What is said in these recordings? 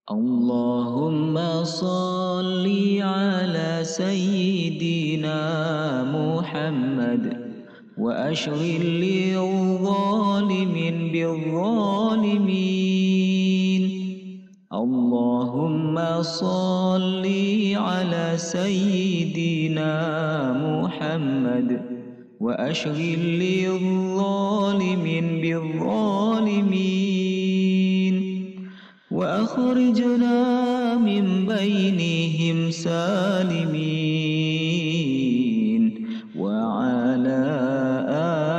Allahumma salli ala sayyidina Muhammad wa ashghil li zalimin bil-zalimin. Allahumma salli ala sayyidina Muhammad wa ashghil li zalimin bil-zalimin. Wa akhrijna min bainihim salimin wa ala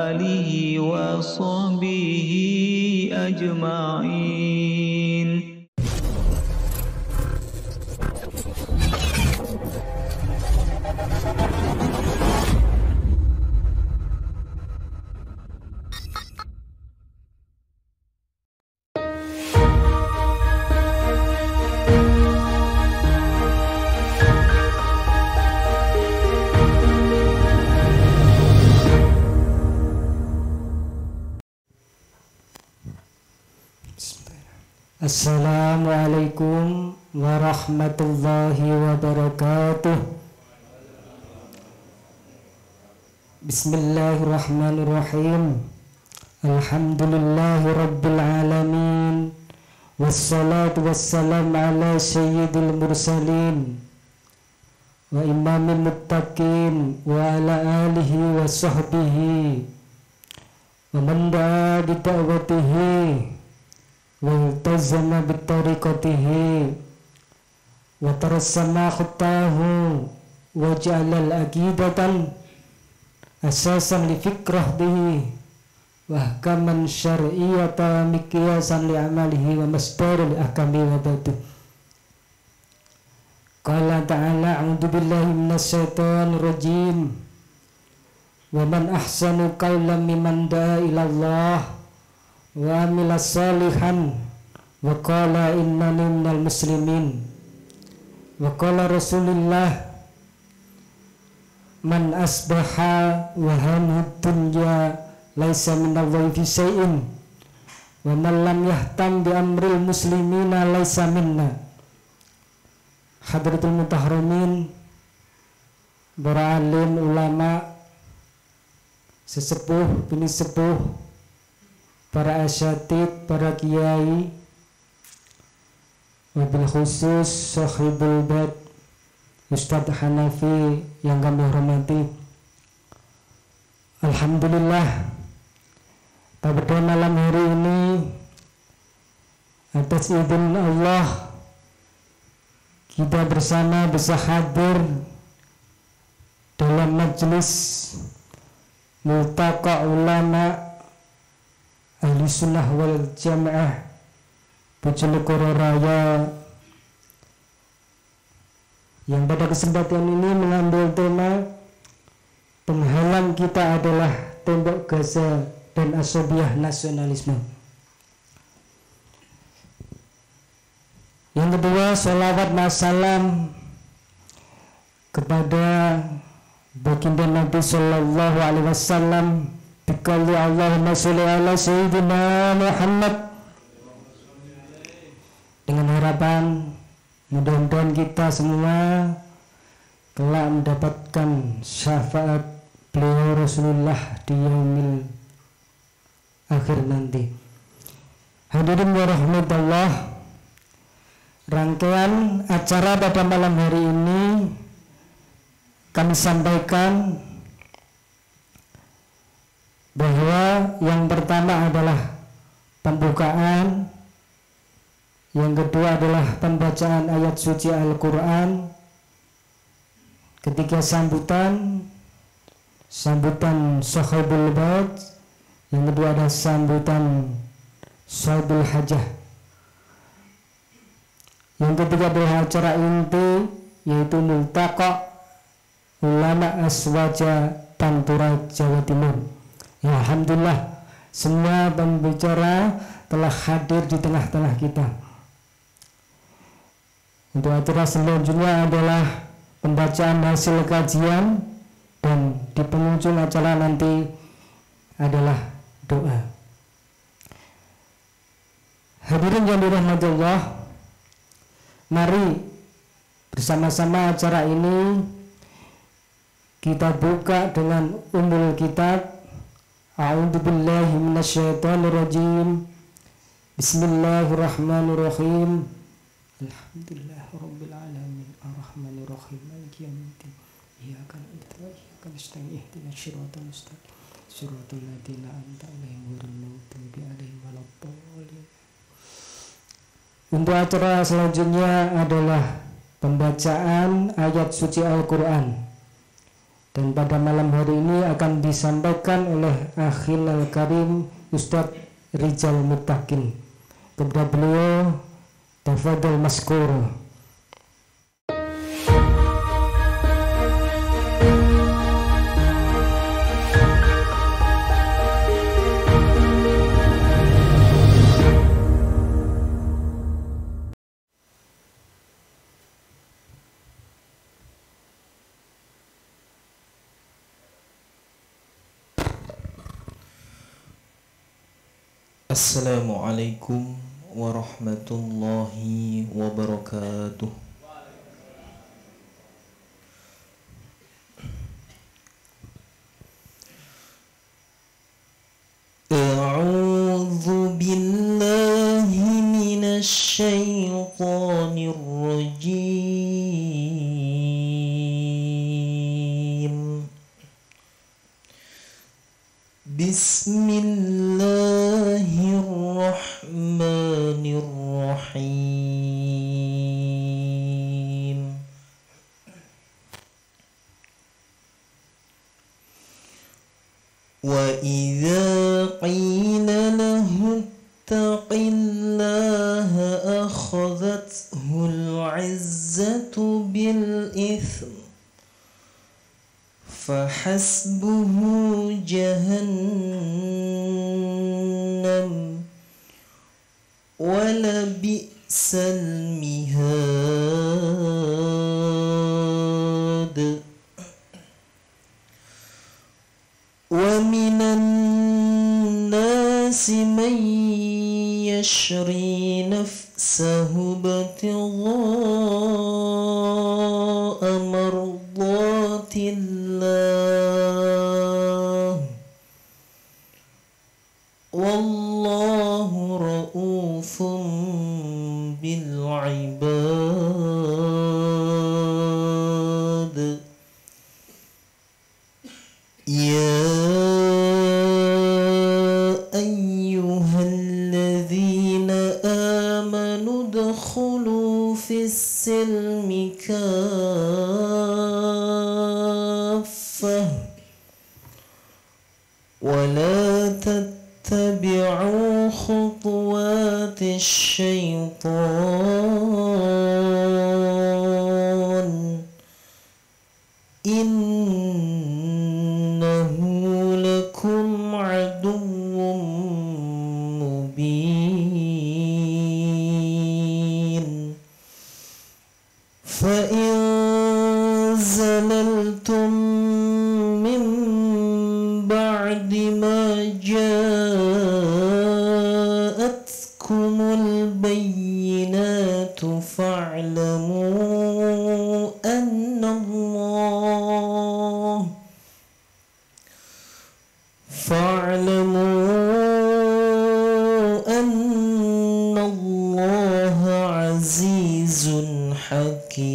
alihi wa sahbihi ajma'in. Assalamualaikum warahmatullahi wabarakatuh. Bismillahirrahmanirrahim. Alhamdulillahi rabbil alamin. Wassalatu wassalamu ala sayyidil mursalin wa imamil muttaqin wa ala alihi wa sahbihi wa man da'a bi da'watihi waltazama bitariqatihi wa tarassama khutahu wa ja'alal aqidatan asasan li fikrahdihi wa ahkaman syar'iyyata miqyasan li amalihi wa masdaran li ahkami wa badu. Qala ta'ala a'udzu billahi minasy syaithanir rajim wa man ahsanu qawlan mimman da'a ila Allah wa amila salihan wa qala innani minal muslimin. Wa qala Rasulullah man asbaha wa hamud dunya laisa minallahi fi syai'in wa man lam yahtam bi amril muslimina laisa minna. Hadratul mutahharimin, para alim ulama, sesepuh bini sepuh, para asyatid, para kiai, wabil khusus sahibul bait Ustadz Hanafi yang kami hormati. Alhamdulillah, pada malam hari ini atas izin Allah kita bersama bisa hadir dalam majelis multaqa ulama Ahli Sunnah wal Jamaah Bojonegoro Raya, yang pada kesempatan ini mengambil tema penghalang kita adalah tembok Gaza dan asobiah nasionalisme. Yang kedua, sholawat wassalam kepada baginda Nabi Sallallahu Alaihi Wasallam. Biqauli Allahumma sholli ala sayyidina Muhammad, dengan harapan mudah-mudahan kita semua telah mendapatkan syafaat beliau Rasulullah di yaumil akhir nanti. Hadirin wa rahmatullah, rangkaian acara pada malam hari ini kami sampaikan bahwa yang pertama adalah pembukaan, yang kedua adalah pembacaan ayat suci Al-Quran, ketiga sambutan sahibul bait, yang kedua adalah sambutan sahibul hajah, yang ketiga adalah acara inti yaitu multaqa ulama aswaja Pantura Jawa Timur. Ya, alhamdulillah semua pembicara telah hadir di tengah-tengah kita. Untuk acara selanjutnya adalah pembacaan hasil kajian, dan di penghujung acara nanti adalah doa. Hadirin yang dirahmati Allah, Mari bersama-sama acara ini kita buka dengan Ummul Kitab. A'udzubillahi minasyaitonirrajim. Bismillahirrahmanirrahim. Alhamdulillahirabbil alamin arrahmanirrahim maliki yaumiddin. Iyyaka na'budu wa iyyaka nasta'in ihdinas siratal mustaqim siratal ladzina an'amta 'alaihim ghairil maghdubi 'alaihim waladdallin. Untuk acara selanjutnya adalah pembacaan ayat suci Al-Quran, dan pada malam hari ini akan disampaikan oleh Akhil Al-Karim Ustadz Rijal Muttaqin. Kepada beliau, tafadhol maskur. Assalamualaikum warahmatullahi wabarakatuh. A'udzu billahi minasy syaithanir rajim. Bismillahirrahmanirrahim. Wa idza qila lahu ittaqillaha akhadhathu al-'izzatu bil itsm fahasbuhu jahannam wala bi'sal mihad. Wa minan nasi man yashri nafsahu ibtigha'a mardatillah wallahu ra'ufun bil ibad. Ya ayyuhalladzina amanu udkhulu fis silmi kaffah wa la tattabi'u khutuwatish syaitan innahu lakum aduwwun mubin. Fa in zalaltum min ba'di ma ja'atkumul bayyinatu fa'lamu anna Allaha azizun hakim.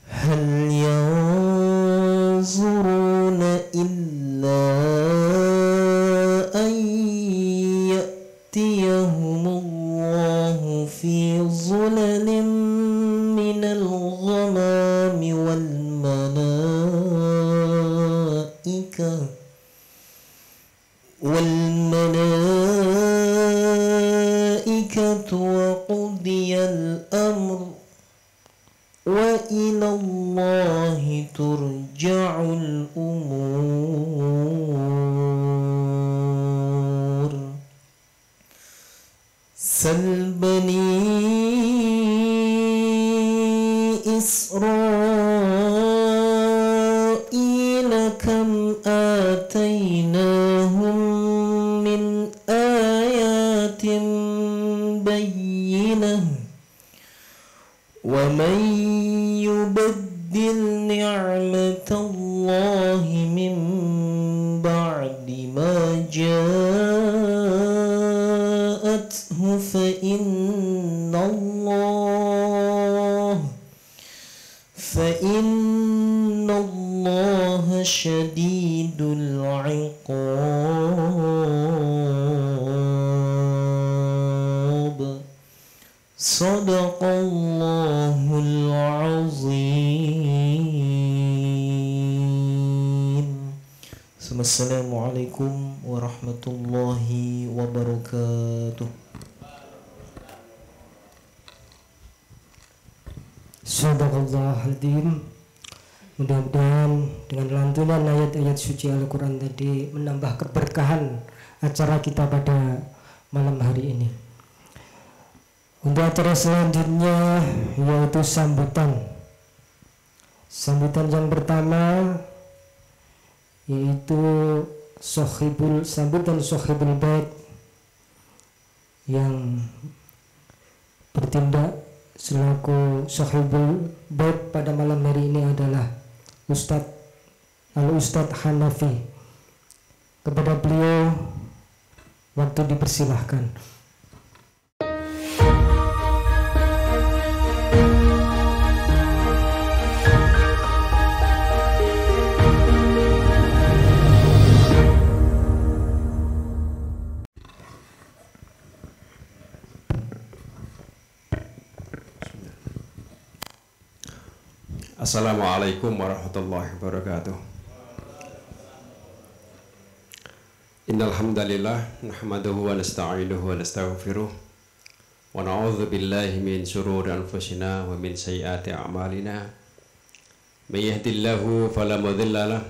Hal yanzuruna illa an ya'tiyahumullahu fi zulalin minal ghamami wal والملائكة وقضي الأمر وإلى الله ترجع الأمور. سل بني إسرائيل كم آتيناهم من آيات بعد ما جاءته فإن الله شديد العقاب صدق الله العظيم. Assalamualaikum warahmatullahi wabarakatuh. Sadaqallahul-Azim. Mudah-mudahan dengan lantunan ayat-ayat suci Al-Quran tadi menambah keberkahan acara kita pada malam hari ini. Untuk acara selanjutnya yaitu sambutan. Sambutan yang pertama yaitu sambutan Sohibul Bait yang bertindak selaku Sohibul Bait pada malam hari ini adalah Ustadz Hanafi. Kepada beliau waktu dipersilahkan. Assalamualaikum warahmatullahi wabarakatuh. Innal hamdalillah nahmaduhu wa nasta'inuhu wa nastaghfiruh wa na'udzu billahi min shururi anfusina wa min sayyiati a'malina. May yahdihillahu fala mudilla lahu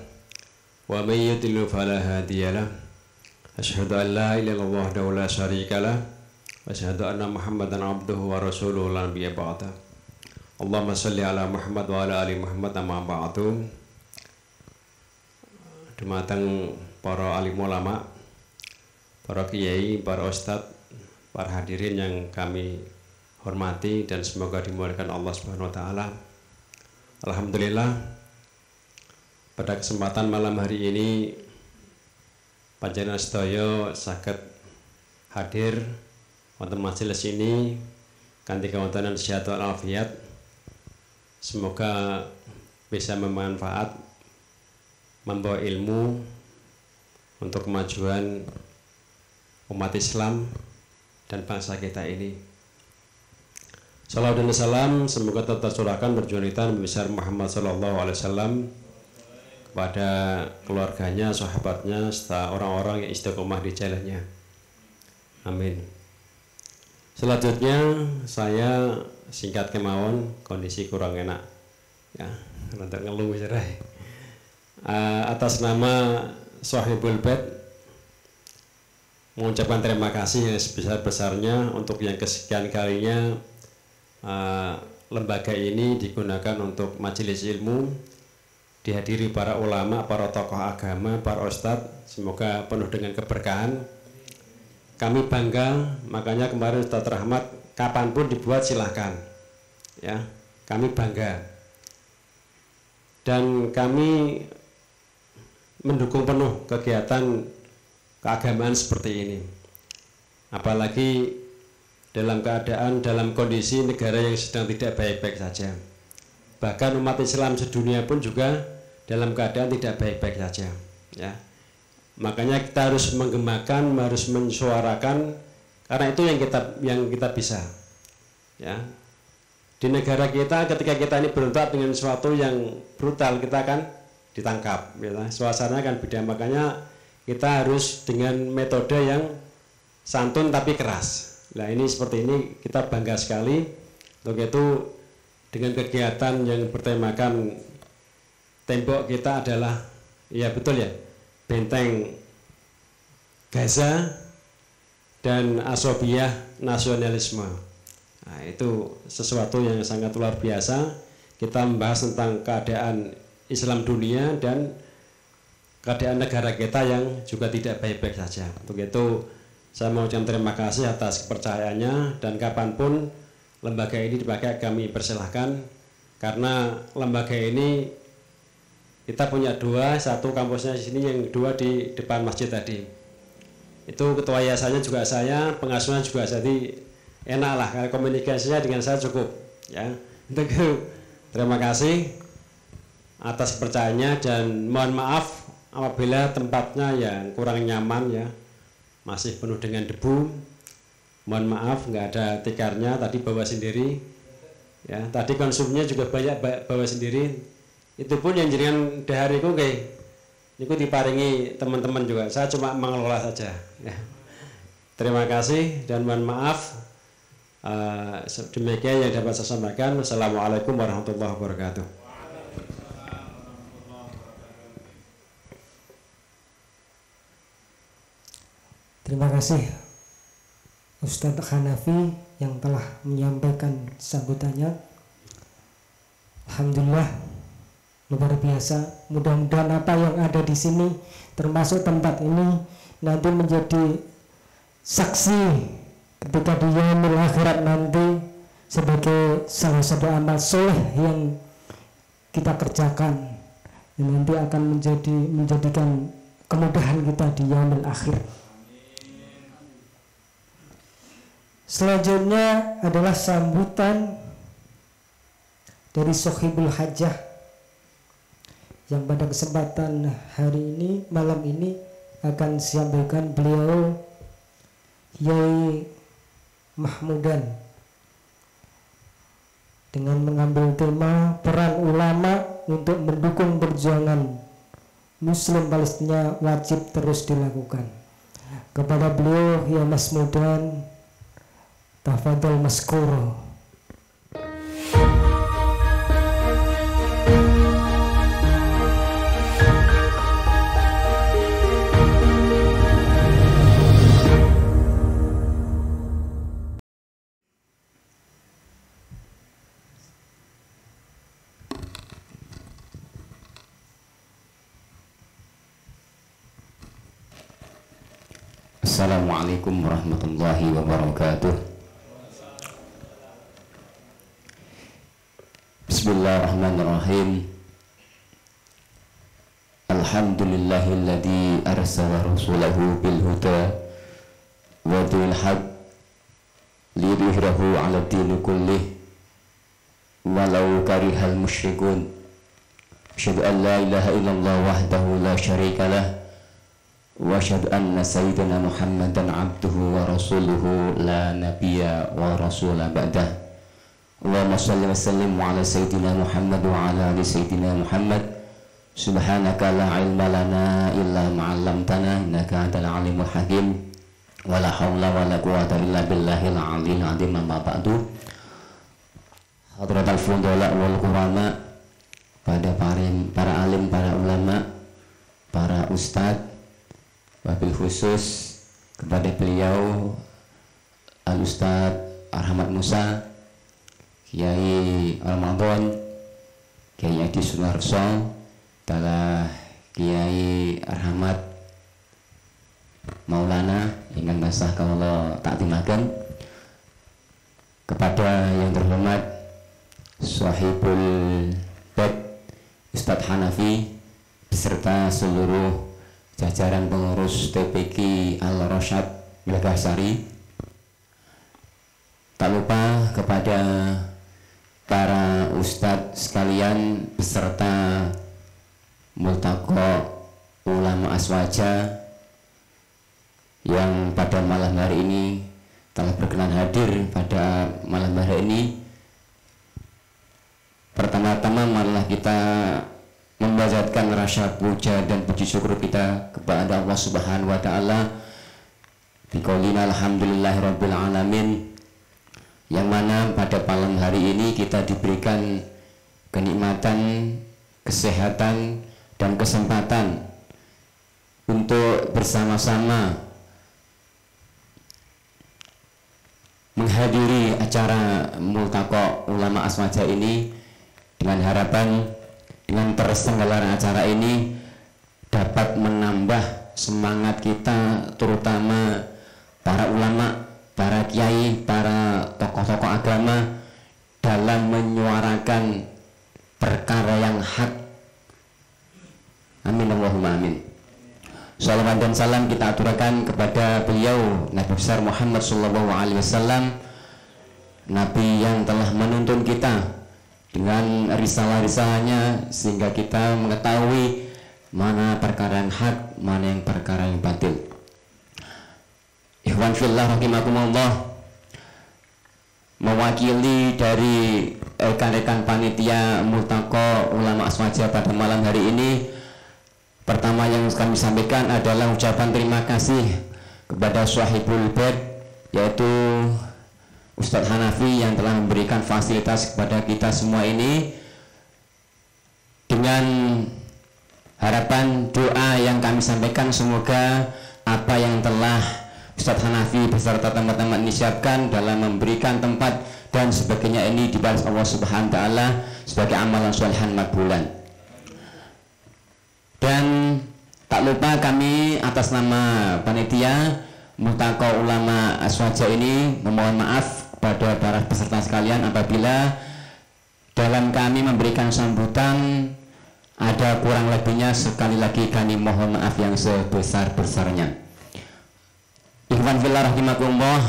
wa may yudlil fala hadiya lahu. Asyhadu an la ilaha illallah wahdahu la syarika lahu wa asyhadu anna Muhammadan abduhu wa rasuluhu la nabiyya ba'dahu. Allahumma salli ala Muhammad wa ala ali Muhammad amma ba'du. Dumateng para alim ulama, para kiai, para ustadz, para hadirin yang kami hormati dan semoga dimuliakan Allah Subhanahu wa taala. Alhamdulillah pada kesempatan malam hari ini panjenengan sedaya saged hadir wonten majelis ini kanthi kawontenan sehat wal afiat. Semoga bisa bermanfaat, membawa ilmu untuk kemajuan umat Islam dan bangsa kita ini. Salawat dan salam semoga tetap tercurahkan berjunitan besar Muhammad sallallahu alaihi wasallam kepada keluarganya, sahabatnya, serta orang-orang yang istiqomah di jalannya. Amin. Selanjutnya saya singkat kemauan, kondisi kurang enak ya, untuk ngeluh cerai. Atas nama Sohibul Bait mengucapkan terima kasih yang sebesar-besarnya untuk yang kesekian kalinya lembaga ini digunakan untuk majelis ilmu, dihadiri para ulama, para tokoh agama, para ustadz. Semoga penuh dengan keberkahan. Kami bangga, makanya kemarin Ustadz Rahmat kapanpun dibuat silahkan ya, kami bangga dan kami mendukung penuh kegiatan keagamaan seperti ini, apalagi dalam keadaan, dalam kondisi negara yang sedang tidak baik-baik saja. Bahkan umat Islam sedunia pun juga dalam keadaan tidak baik-baik saja ya. Makanya kita harus menggemakan, harus mensuarakan, karena itu yang kita bisa ya. Di negara kita ketika kita ini berontak dengan sesuatu yang brutal, kita akan ditangkap ya. Suasananya kan beda, makanya kita harus dengan metode yang santun tapi keras. Nah ini seperti ini kita bangga sekali. Untuk itu dengan kegiatan yang bertemakan tembok kita adalah ya betul ya, benteng Gaza dan asobiyah nasionalisme. Nah, itu sesuatu yang sangat luar biasa. Kita membahas tentang keadaan Islam dunia dan keadaan negara kita yang juga tidak baik-baik saja. Untuk itu saya mengucapkan terima kasih atas kepercayaannya, dan kapanpun lembaga ini dipakai kami persilahkan, karena lembaga ini Kita punya dua, satu kampusnya di sini, yang dua di depan masjid tadi. Itu ketua yayasannya juga saya, pengasuhan juga, jadi enak lah kalau komunikasinya dengan saya cukup. Ya, terima kasih atas percayanya dan mohon maaf apabila tempatnya yang kurang nyaman ya, masih penuh dengan debu. Mohon maaf nggak ada tikarnya, tadi bawa sendiri. Ya, tadi konsumnya juga banyak bawa sendiri. Itu pun yang jenengan dahar itu niku diparingi teman-teman juga. Saya cuma mengelola saja. Ya. Terima kasih dan mohon maaf. Demikian yang dapat saya sampaikan. Wassalamualaikum warahmatullahi wabarakatuh. Terima kasih Ustadz Hanafi yang telah menyampaikan sambutannya. Alhamdulillah, luar biasa. Mudah-mudahan apa yang ada di sini, termasuk tempat ini, nanti menjadi saksi ketika di yaumil akhirat nanti sebagai salah satu amal soleh yang kita kerjakan, yang nanti akan menjadikan kemudahan kita di yaumil akhir. Selanjutnya adalah sambutan dari Sohibul Hajah yang pada kesempatan hari ini, malam ini akan disampaikan beliau Yai Mahmudan dengan mengambil tema peran ulama untuk mendukung perjuangan Muslim Palestina wajib terus dilakukan. Kepada beliau Yai Mahmudan, tafadhol maskuro. Assalamualaikum warahmatullahi wabarakatuh. Bismillahirrahmanirrahim. Alhamdulillahilladzi arsala rasulahu bil huda wa dinil haq liyudhhirahu 'ala dini kullih walau karihal musyrikun. Asyhadu an la ilaha illallah wahdahu la syarikalah wa asyhadu anna sayyidana Muhammadan abduhu wa rasuluhu la nabiyya wa rasula ba'dah. Allahumma shalli wa sallim ala sayyidina Muhammad wa ala ali sayyidina Muhammad. Subhanaka la ilma lana illa ma 'allamtana innaka antal alimul hakim. Wa la haula wa la quwwata illa billahil aliyyil azim. Amma ba'du. Hadratul fudala wal qurama, pada para alim, para ulama, para ustadz, wabil khusus kepada beliau Al-Ustadz Arhamad Musa, Kiai Ramadan, Kiai Adi Sunarso, telah Kiai Arhamad Maulana ingin basah kalau tak timakan, kepada yang terhormat Sahibul Bed Ustadz Hanafi beserta seluruh jajaran pengurus TPQ Al-Rasyad Milgasari. Tak lupa kepada para ustadz sekalian beserta multaqa ulama aswaja yang pada malam hari ini telah berkenan hadir pada malam hari ini. Pertama-tama marilah kita membacakan rasa puja dan puji syukur kita kepada Allah Subhanahu wa taala. Biqaulina alhamdulillahirabbil alamin, yang mana pada malam hari ini kita diberikan kenikmatan, kesehatan dan kesempatan untuk bersama-sama menghadiri acara multaqa ulama aswaja ini, dengan harapan dengan terselenggaranya acara ini dapat menambah semangat kita, terutama para ulama, para kiai, para tokoh-tokoh agama dalam menyuarakan perkara yang hak Amin Allahumma amin. Salawat dan salam kita aturakan kepada beliau Nabi besar Muhammad sallallahu alaihi wasallam, Nabi yang telah menuntun kita dengan risalah-risalahnya sehingga kita mengetahui mana perkara yang hak, mana yang perkara yang batil. Ikhwan fillah rahimakumullah, mewakili dari rekan-rekan panitia Multaqa Ulama Aswaja pada malam hari ini, pertama yang kami sampaikan adalah ucapan terima kasih kepada Swahibul Bed, yaitu Ustadz Hanafi yang telah memberikan fasilitas kepada kita semua ini, dengan harapan doa yang kami sampaikan semoga apa yang telah Ustadz Hanafi beserta teman-teman ini siapkan dalam memberikan tempat dan sebagainya ini dibalas Allah Subhanahu wa taala sebagai amalan sholihan makbulan. Dan tak lupa kami atas nama panitia Multaqa Ulama Aswaja ini memohon maaf kepada para peserta sekalian apabila dalam kami memberikan sambutan ada kurang lebihnya. Sekali lagi kami mohon maaf yang sebesar-besarnya. Ikhwan fillah rahimakumullah,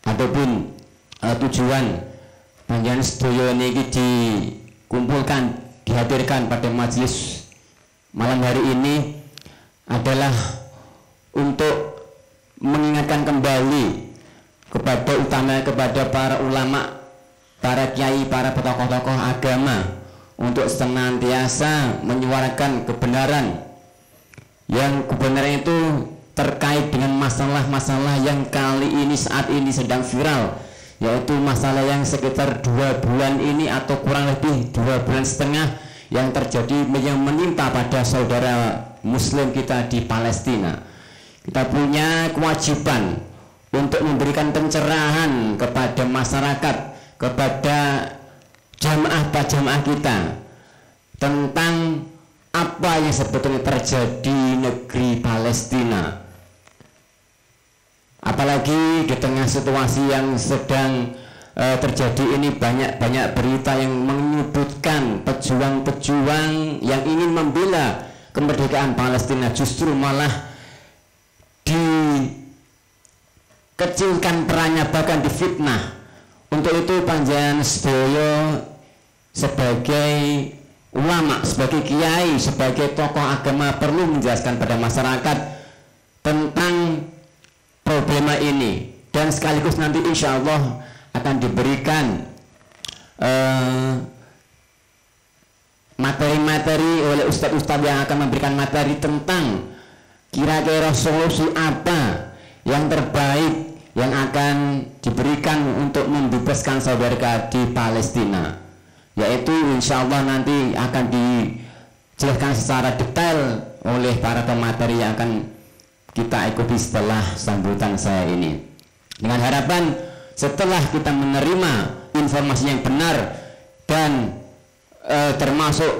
adapun tujuan panjenengan sedaya niki dikumpulkan, dihadirkan pada majelis malam hari ini adalah untuk mengingatkan kembali kepada para ulama, para kiai, para tokoh-tokoh agama untuk senantiasa menyuarakan kebenaran, yang kebenaran itu terkait dengan masalah-masalah yang kali ini saat ini sedang viral, yaitu masalah yang sekitar 2 bulan ini atau kurang lebih 2 bulan setengah yang terjadi, yang menimpa pada saudara muslim kita di Palestina. Kita punya kewajiban untuk memberikan pencerahan kepada masyarakat, kepada jamaah kita tentang apa yang sebetulnya terjadi di negeri Palestina. Apalagi di tengah situasi yang sedang terjadi ini, banyak berita yang menyebutkan pejuang-pejuang yang ingin membela kemerdekaan Palestina justru malah dikecilkan perannya, bahkan difitnah. Untuk itu panjenengan sedaya sebagai ulama, sebagai kiai, sebagai tokoh agama perlu menjelaskan pada masyarakat tentang problema ini, dan sekaligus nanti insya Allah akan diberikan materi-materi oleh ustadz-ustadz yang akan memberikan materi tentang kira-kira solusi apa yang terbaik yang akan diberikan untuk membebaskan saudara kita di Palestina, yaitu insya Allah nanti akan dijelaskan secara detail oleh para pemateri yang akan kita ikuti setelah sambutan saya ini, dengan harapan setelah kita menerima informasi yang benar dan termasuk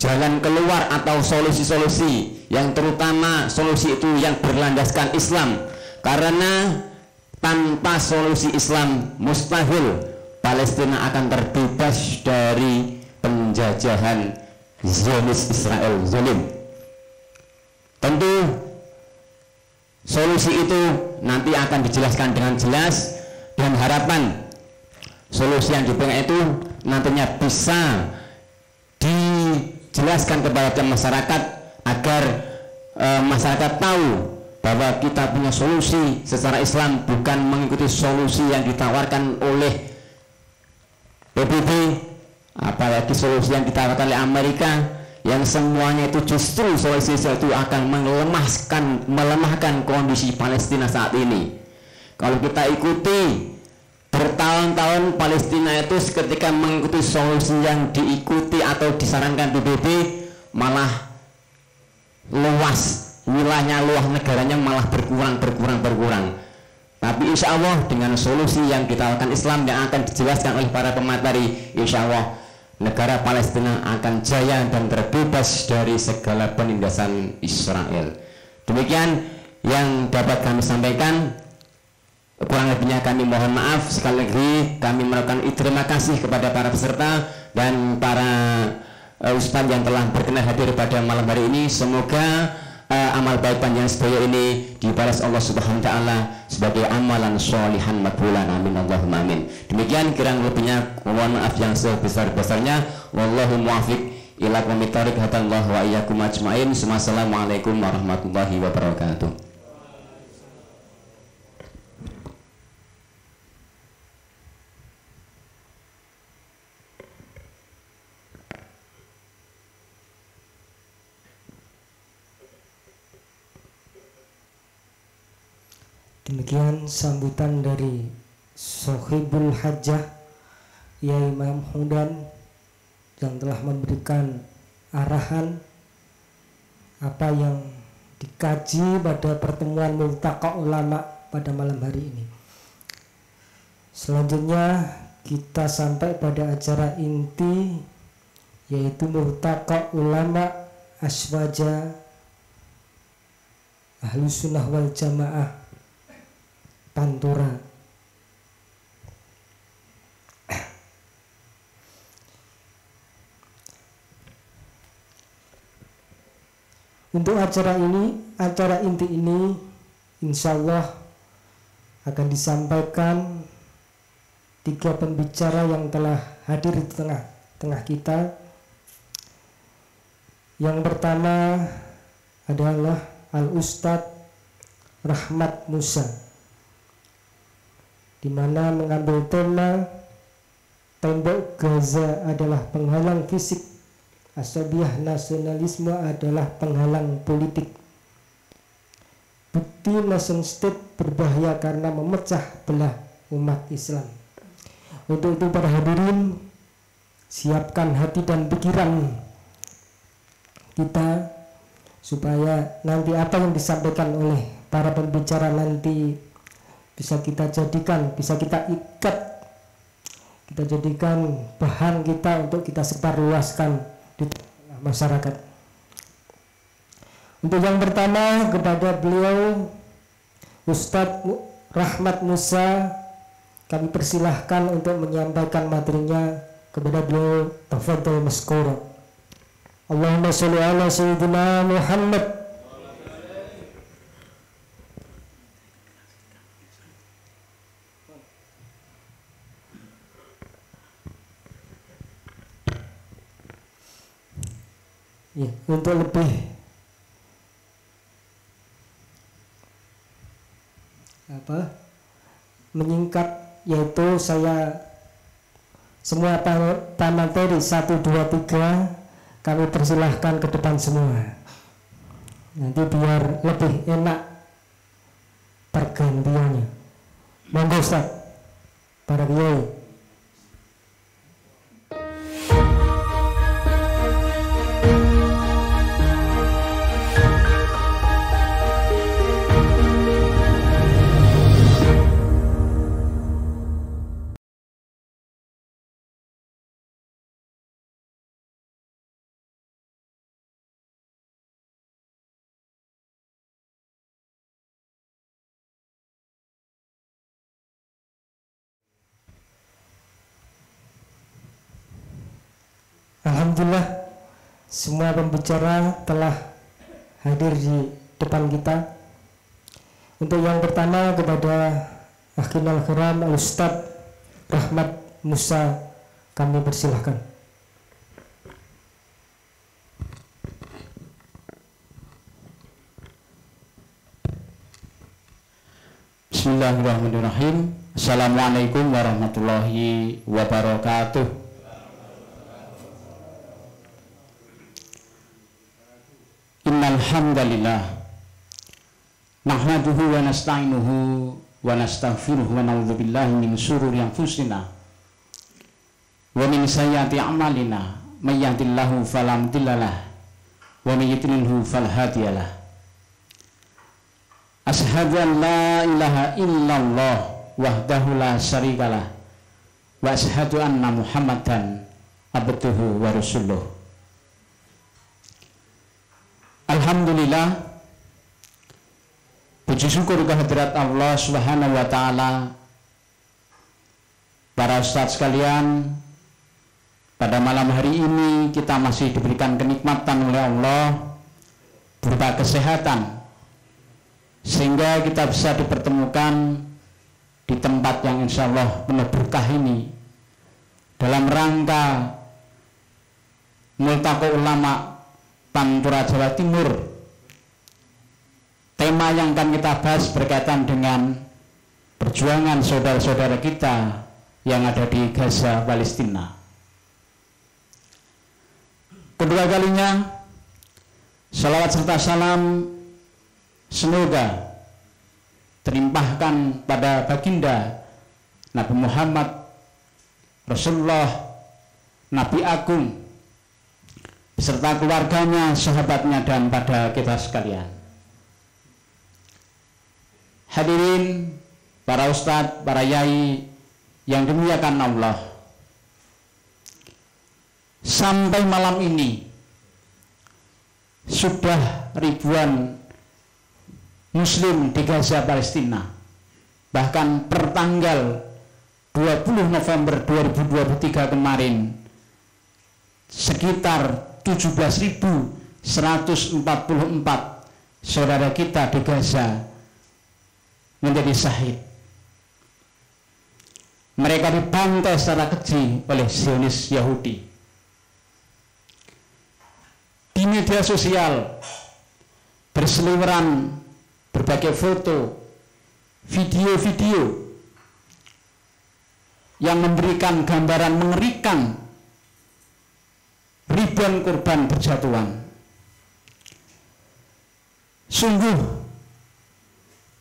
jalan keluar atau solusi-solusi yang terutama solusi itu yang berlandaskan Islam, karena tanpa solusi Islam mustahil Palestina akan terbebas dari penjajahan Zionis Israel zalim. Tentu solusi itu nanti akan dijelaskan dengan jelas, dan harapan solusi yang diberikan itu nantinya bisa dijelaskan kepada masyarakat agar masyarakat tahu bahwa kita punya solusi secara Islam, bukan mengikuti solusi yang ditawarkan oleh PBB, apalagi solusi yang ditawarkan oleh Amerika, yang semuanya itu justru solusi itu akan melemahkan kondisi Palestina saat ini. Kalau kita ikuti bertahun-tahun, Palestina itu ketika mengikuti solusi yang diikuti atau disarankan PBB malah luas wilayahnya, luas negaranya malah berkurang. Tapi insya Allah dengan solusi yang ditawarkan Islam yang akan dijelaskan oleh para pemateri, insya Allah negara Palestina akan jaya dan terbebas dari segala penindasan Israel. Demikian yang dapat kami sampaikan. Kurang lebihnya kami mohon maaf. Sekali lagi kami melakukan terima kasih kepada para peserta dan para Ustaz yang telah berkenan hadir pada malam hari ini. Semoga amal baik panjenengan sedaya ini dibalas Allah Subhanahu wa taala sebagai amalan sholihan makbulan. Amin Allahumma amin. Demikian kurang lebihnya mohon maaf yang sebesar-besarnya. Wallahu muwaffiq ila aqwamit thoriq hatallahu wa iyyakum ajmain. Assalamualaikum warahmatullahi wabarakatuh. Demikian sambutan dari Sohibul Hajjah Yai Imam Hudan yang telah memberikan arahan apa yang dikaji pada pertemuan Multaqa Ulama pada malam hari ini. Selanjutnya kita sampai pada acara inti, yaitu Multaqa Ulama Aswaja Ahlus Sunnah wal Jamaah Pantura. Untuk acara ini, acara inti ini insya Allah akan disampaikan 3 pembicara yang telah hadir di tengah kita. Yang pertama adalah Al-Ustadz Rahmat Musa, di mana mengambil tema tembok Gaza adalah penghalang fisik, asabiah nasionalisme adalah penghalang politik, bukti nation state berbahaya karena memecah belah umat Islam. Untuk itu para hadirin, siapkan hati dan pikiran kita supaya nanti apa yang disampaikan oleh para pembicara nanti bisa kita jadikan, bisa kita ikat, kita jadikan bahan kita untuk kita sebarluaskan di tengah masyarakat. Untuk yang pertama kepada beliau Ustadz Rahmat Musa, kami persilahkan untuk menyampaikan materinya. Kepada beliau, tafadhol mashkur. Allahumma sholli ala sayyidina Muhammad. Ya, untuk lebih menyingkat, yaitu saya semua materi 1, 2, 3 kami persilahkan ke depan semua, nanti biar lebih enak pergantiannya. Monggo Ustaz, para kiai. Alhamdulillah, semua pembicara telah hadir di depan kita. Untuk yang pertama kepada Akhirul Kiram Al-Ustadz Rahmat Musa, kami persilahkan. Bismillahirrahmanirrahim. Assalamualaikum warahmatullahi wabarakatuh. Innal hamdalillah nahmaduhu wa nasta'inuhu wa nastaghfiruhu wa na'udzu billahi min shururi anfusina wa min sayyiati a'malina may yahdihillahu fala mudhillalah wa may yudlilhu fala hadiyalah. Asyhadu an la ilaha illallah wahdahu la syarikalah wa asyhadu anna Muhammadan abduhu wa rasuluh. Alhamdulillah, puji syukur kehadirat Allah Subhanahu wa taala, para ustadz sekalian, pada malam hari ini kita masih diberikan kenikmatan oleh Allah berupa kesehatan, sehingga kita bisa dipertemukan di tempat yang insya Allah penuh berkah ini dalam rangka Multaqo Ulama Pantura Jawa Timur. Tema yang akan kita bahas berkaitan dengan perjuangan saudara-saudara kita yang ada di Gaza, Palestina. Kedua kalinya, salawat serta salam semoga terlimpahkan pada baginda Nabi Muhammad Rasulullah, Nabi Agung, beserta keluarganya, sahabatnya, dan pada kita sekalian. Hadirin, para ustadz, para yai yang dimuliakan Allah, sampai malam ini sudah ribuan Muslim di Gaza, Palestina, bahkan per tanggal 20 November 2023 kemarin sekitar 17.144 saudara kita di Gaza menjadi syahid. Mereka dibantai secara keji oleh Zionis Yahudi. Di media sosial berseliweran berbagai foto, video-video yang memberikan gambaran mengerikan ribuan korban berjatuhan. Sungguh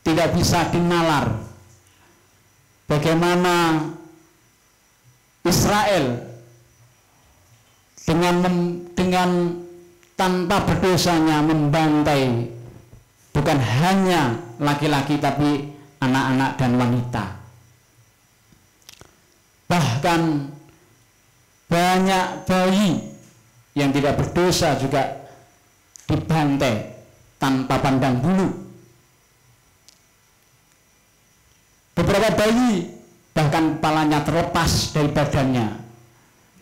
tidak bisa dinalar bagaimana Israel dengan tanpa berdosanya membantai bukan hanya laki-laki tapi anak-anak dan wanita. Bahkan banyak bayi yang tidak berdosa juga dibantai tanpa pandang bulu. Beberapa bayi bahkan kepalanya terlepas dari badannya.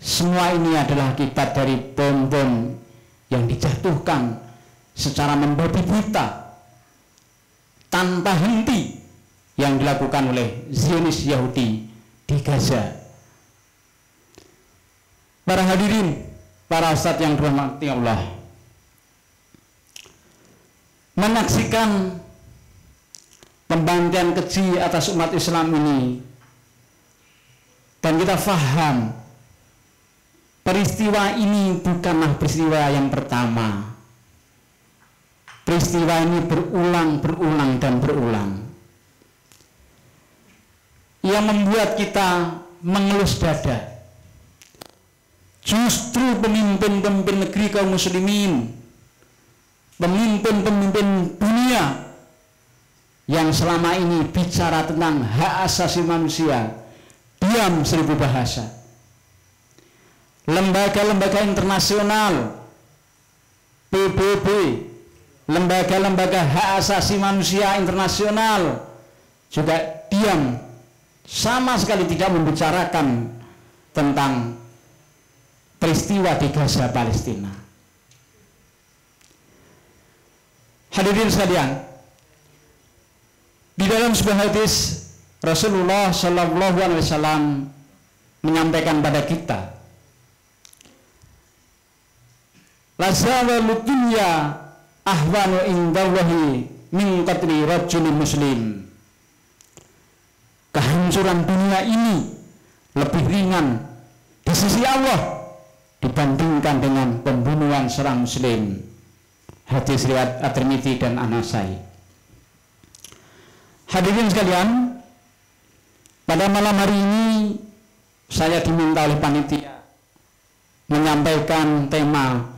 Semua ini adalah akibat dari bom-bom yang dijatuhkan secara membabi buta tanpa henti yang dilakukan oleh Zionis Yahudi di Gaza. Para hadirin, para ustadz yang dirahmati Allah, menyaksikan pembantaian keji atas umat Islam ini, dan kita faham peristiwa ini bukanlah peristiwa yang pertama. Peristiwa ini berulang dan berulang, yang membuat kita mengelus dada. Justru pemimpin-pemimpin negeri kaum muslimin, pemimpin-pemimpin dunia yang selama ini bicara tentang hak asasi manusia, diam 1000 bahasa. Lembaga-lembaga internasional, PBB, lembaga-lembaga hak asasi manusia internasional juga diam, sama sekali tidak membicarakan tentang peristiwa di Gaza, Palestina. Hadirin sekalian, di dalam sebuah hadis Rasulullah Shallallahu Alaihi Wasallam menyampaikan pada kita, la zawalu dunya ahwanu indallahi min qatli rajulin muslim. Kehancuran dunia ini lebih ringan di sisi Allah dibandingkan dengan pembunuhan seorang muslim. Hadis riwayat At-Tirmidzi dan An-Nasai. Hadirin sekalian, pada malam hari ini saya diminta oleh panitia menyampaikan tema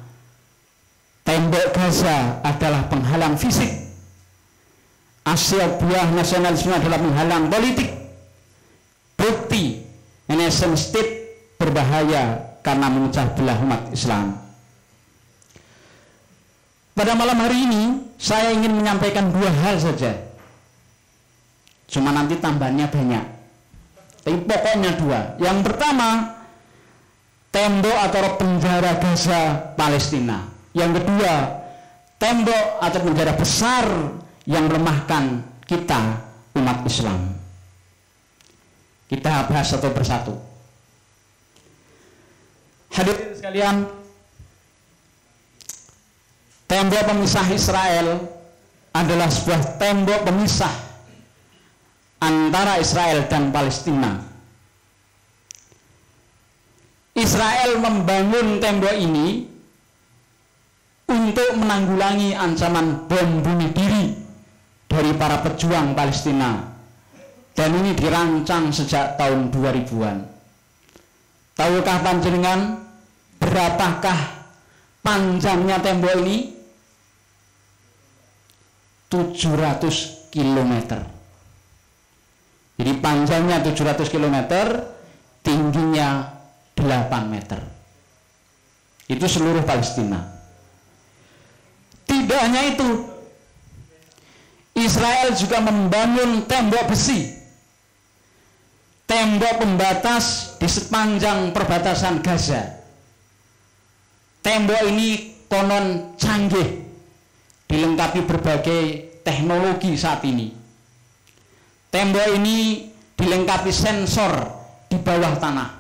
tembok Gaza adalah penghalang fisik, asyik buah nasionalisme adalah penghalang politik, bukti nation state berbahaya karena memecah belah umat Islam. Pada malam hari ini saya ingin menyampaikan 2 hal saja, cuma nanti tambahannya banyak, tapi pokoknya 2. Yang pertama, tembok atau penjara Gaza Palestina. Yang kedua, tembok atau penjara besar yang melemahkan kita umat Islam. Kita bahas satu persatu. Hadirin sekalian, tembok pemisah Israel adalah sebuah tembok pemisah antara Israel dan Palestina. Israel membangun tembok ini untuk menanggulangi ancaman bom bunuh diri dari para pejuang Palestina, dan ini dirancang sejak tahun 2000-an. Tahukah panjenengan berapakah panjangnya tembok ini? 700 km. Jadi panjangnya 700 km, tingginya 8 meter. Itu seluruh Palestina. Tidak hanya itu, Israel juga membangun tembok besi, tembok pembatas di sepanjang perbatasan Gaza. Tembok ini konon canggih, dilengkapi berbagai teknologi saat ini. Tembok ini dilengkapi sensor di bawah tanah,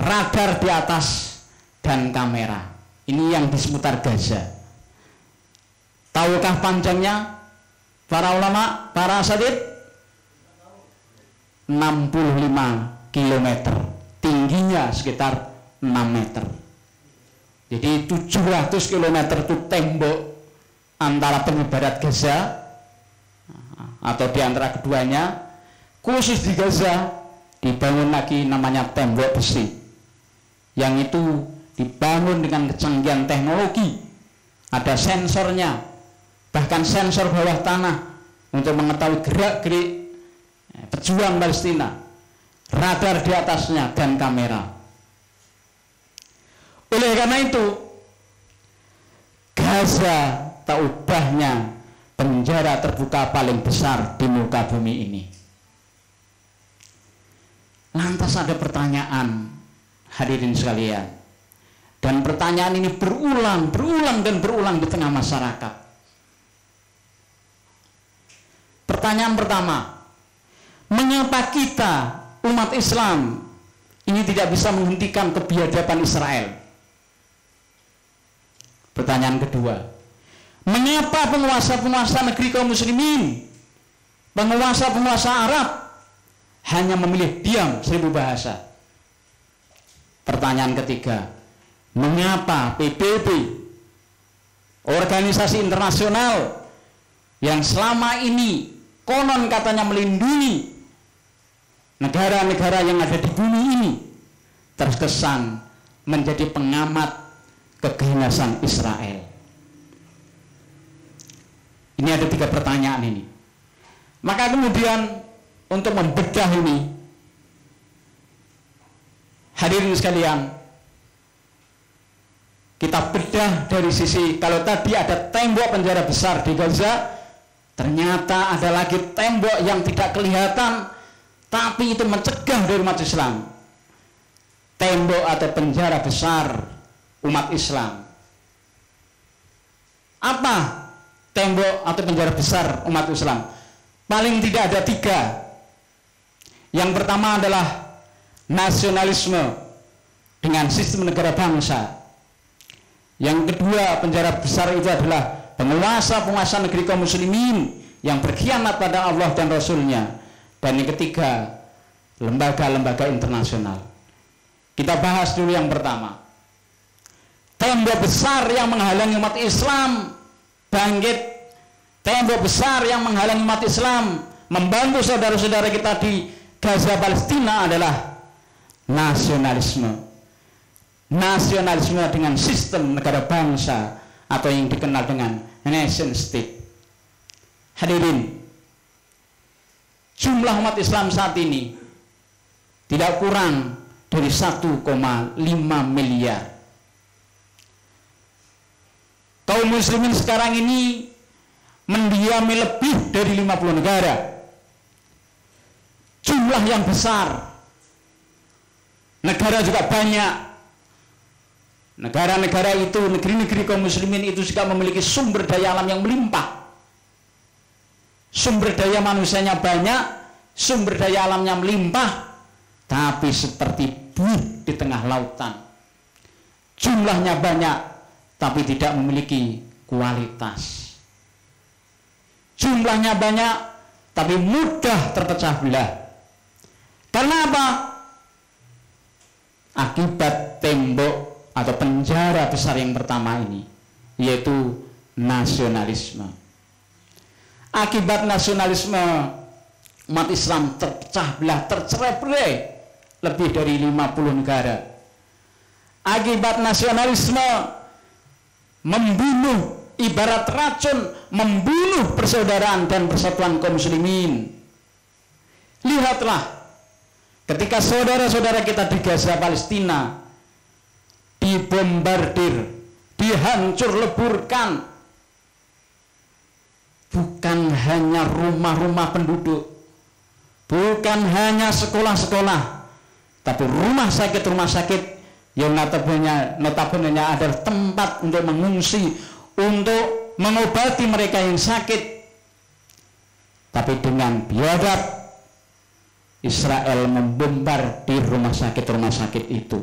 radar di atas, dan kamera. Ini yang di seputar Gaza. Tahukah panjangnya para ulama, para asatid? 65 km, tingginya sekitar 6 meter. Jadi 700 km itu tembok antara tepi barat Gaza atau di antara keduanya. Khusus di Gaza dibangun lagi namanya tembok besi, yang itu dibangun dengan kecanggihan teknologi. Ada sensornya, bahkan sensor bawah tanah untuk mengetahui gerak-gerik pejuang Palestina, radar di atasnya, dan kamera. Oleh karena itu, Gaza tak ubahnya penjara terbuka paling besar di muka bumi ini. Lantas ada pertanyaan, hadirin sekalian, dan pertanyaan ini berulang di tengah masyarakat. Pertanyaan pertama, mengapa kita umat Islam ini tidak bisa menghentikan kebiadaban Israel? Pertanyaan kedua, mengapa penguasa-penguasa negeri kaum muslimin, penguasa-penguasa Arab hanya memilih diam 1000 bahasa? Pertanyaan ketiga, mengapa PBB, organisasi internasional yang selama ini konon katanya melindungi negara-negara yang ada di bumi ini, terkesan menjadi pengamat keganasan Israel? Ini ada 3 pertanyaan ini. Maka kemudian untuk membedah ini, hadirin sekalian, kita bedah dari sisi, kalau tadi ada tembok penjara besar di Gaza, ternyata ada lagi tembok yang tidak kelihatan tapi itu mencegah dari umat Islam. Tembok atau penjara besar umat Islam. Apa tembok atau penjara besar umat Islam? Paling tidak ada 3. Yang pertama adalah nasionalisme dengan sistem negara bangsa. Yang kedua, penjara besar itu adalah penguasa-penguasa negeri kaum muslimin yang berkhianat pada Allah dan Rasulnya. Dan yang ketiga, lembaga-lembaga internasional. Kita bahas dulu yang pertama. Tembok besar yang menghalangi umat Islam bangkit. Tembok besar yang menghalangi umat Islam membantu saudara-saudara kita di Gaza Palestina adalah nasionalisme. Nasionalisme dengan sistem negara bangsa atau yang dikenal dengan nation state. Hadirin, jumlah umat Islam saat ini tidak kurang dari 1,5 miliar. Kaum muslimin sekarang ini mendiami lebih dari 50 negara. Jumlah yang besar. Negara juga banyak. Negara-negara itu, negeri-negeri kaum muslimin itu juga memiliki sumber daya alam yang melimpah. Sumber daya manusianya banyak, sumber daya alamnya melimpah, tapi seperti buih di tengah lautan. Jumlahnya banyak, tapi tidak memiliki kualitas. Jumlahnya banyak, tapi mudah terpecah belah. Karena apa? Akibat tembok atau penjara besar yang pertama ini, yaitu nasionalisme. Akibat nasionalisme, umat Islam terpecah belah, tercerai-berai lebih dari 50 negara. Akibat nasionalisme membunuh, ibarat racun, membunuh persaudaraan dan persatuan kaum muslimin. Lihatlah, ketika saudara-saudara kita di Gaza, Palestina, dibombardir, dihancur leburkan, bukan hanya rumah-rumah penduduk, bukan hanya sekolah-sekolah, tapi rumah sakit yang notabene adalah tempat untuk mengungsi, untuk mengobati mereka yang sakit. Tapi dengan biadab, Israel membombardir rumah sakit itu.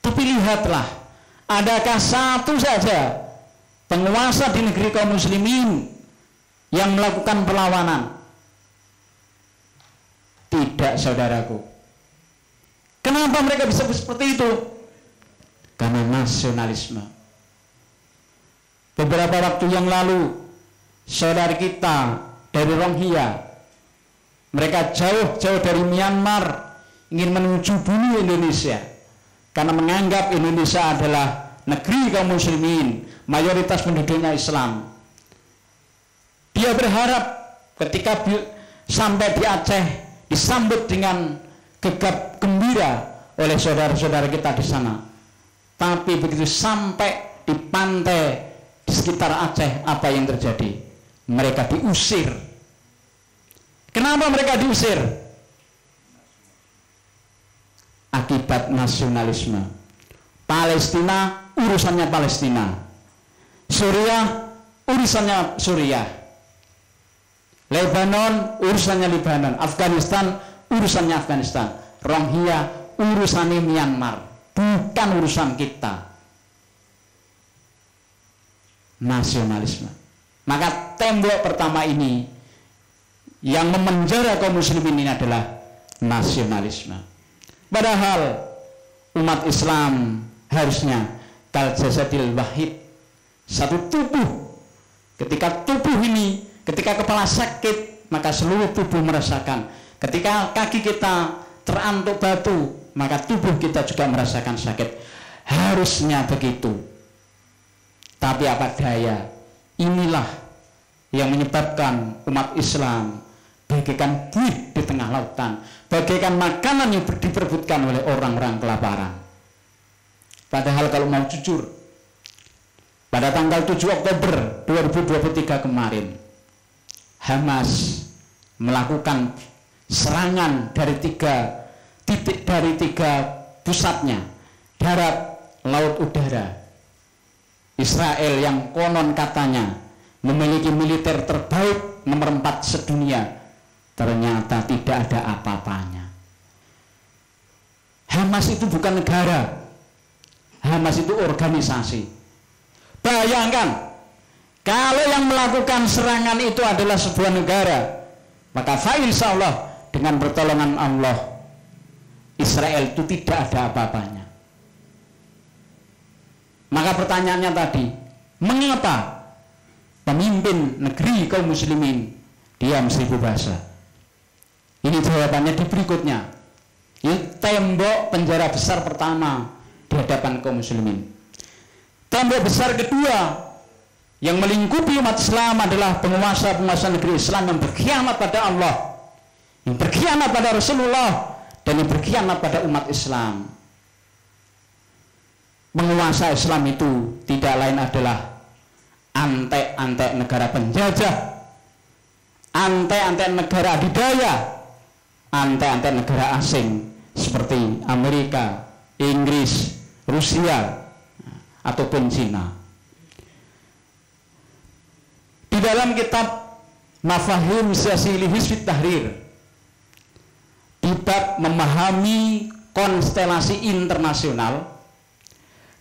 Tapi lihatlah, adakah satu saja penguasa di negeri kaum muslimin yang melakukan perlawanan? Tidak, saudaraku. Kenapa mereka bisa seperti itu? Karena nasionalisme. Beberapa waktu yang lalu, saudara kita dari Rohingya, mereka jauh-jauh dari Myanmar ingin menuju bumi Indonesia karena menganggap Indonesia adalah negeri kaum muslimin, mayoritas penduduknya Islam. Dia berharap ketika sampai di Aceh disambut dengan gegap gembira oleh saudara-saudara kita di sana. Tapi begitu sampai di pantai di sekitar Aceh, apa yang terjadi? Mereka diusir. Kenapa mereka diusir? Akibat nasionalisme. Palestina urusannya Palestina, Suriah urusannya Suriah, Lebanon urusannya Lebanon, Afghanistan urusannya Afghanistan, Rohingya urusannya Myanmar, bukan urusan kita. Nasionalisme. Maka tembok pertama ini yang memenjara kaum muslimin ini adalah nasionalisme. Padahal umat Islam harusnya kal jasadil wahid, satu tubuh. Ketika tubuh ini, ketika kepala sakit, maka seluruh tubuh merasakan. Ketika kaki kita terantuk batu, maka tubuh kita juga merasakan sakit. Harusnya begitu. Tapi apa daya, inilah yang menyebabkan umat Islam bagaikan buih di tengah lautan, bagaikan makanan yang diperebutkan oleh orang-orang kelaparan. Padahal kalau mau jujur, pada tanggal 7 Oktober 2023 kemarin, Hamas melakukan serangan dari 3 titik, dari 3 pusatnya, darat, laut, udara. Israel yang konon katanya memiliki militer terbaik nomor 4 sedunia, ternyata tidak ada apa-apanya. Hamas itu bukan negara, Hamas itu organisasi. Bayangkan, kalau yang melakukan serangan itu adalah sebuah negara, maka insya Allah dengan pertolongan Allah, Israel itu tidak ada apa-apanya. Maka pertanyaannya tadi, mengapa pemimpin negeri kaum muslimin diam seribu bahasa? Ini jawabannya di berikutnya. Ini tembok penjara besar pertama di hadapan kaum muslimin. Tembok besar kedua yang melingkupi umat Islam adalah penguasa-penguasa negeri Islam yang berkhianat pada Allah, yang berkhianat pada Rasulullah, dan yang berkhianat pada umat Islam. Penguasa Islam itu tidak lain adalah antek-antek negara penjajah, antek-antek negara adidaya, antek-antek negara asing seperti Amerika, Inggris, Rusia ataupun Cina. Di dalam kitab Mafahim Siyasi li Hizbut Tahrir, di bab memahami konstelasi internasional,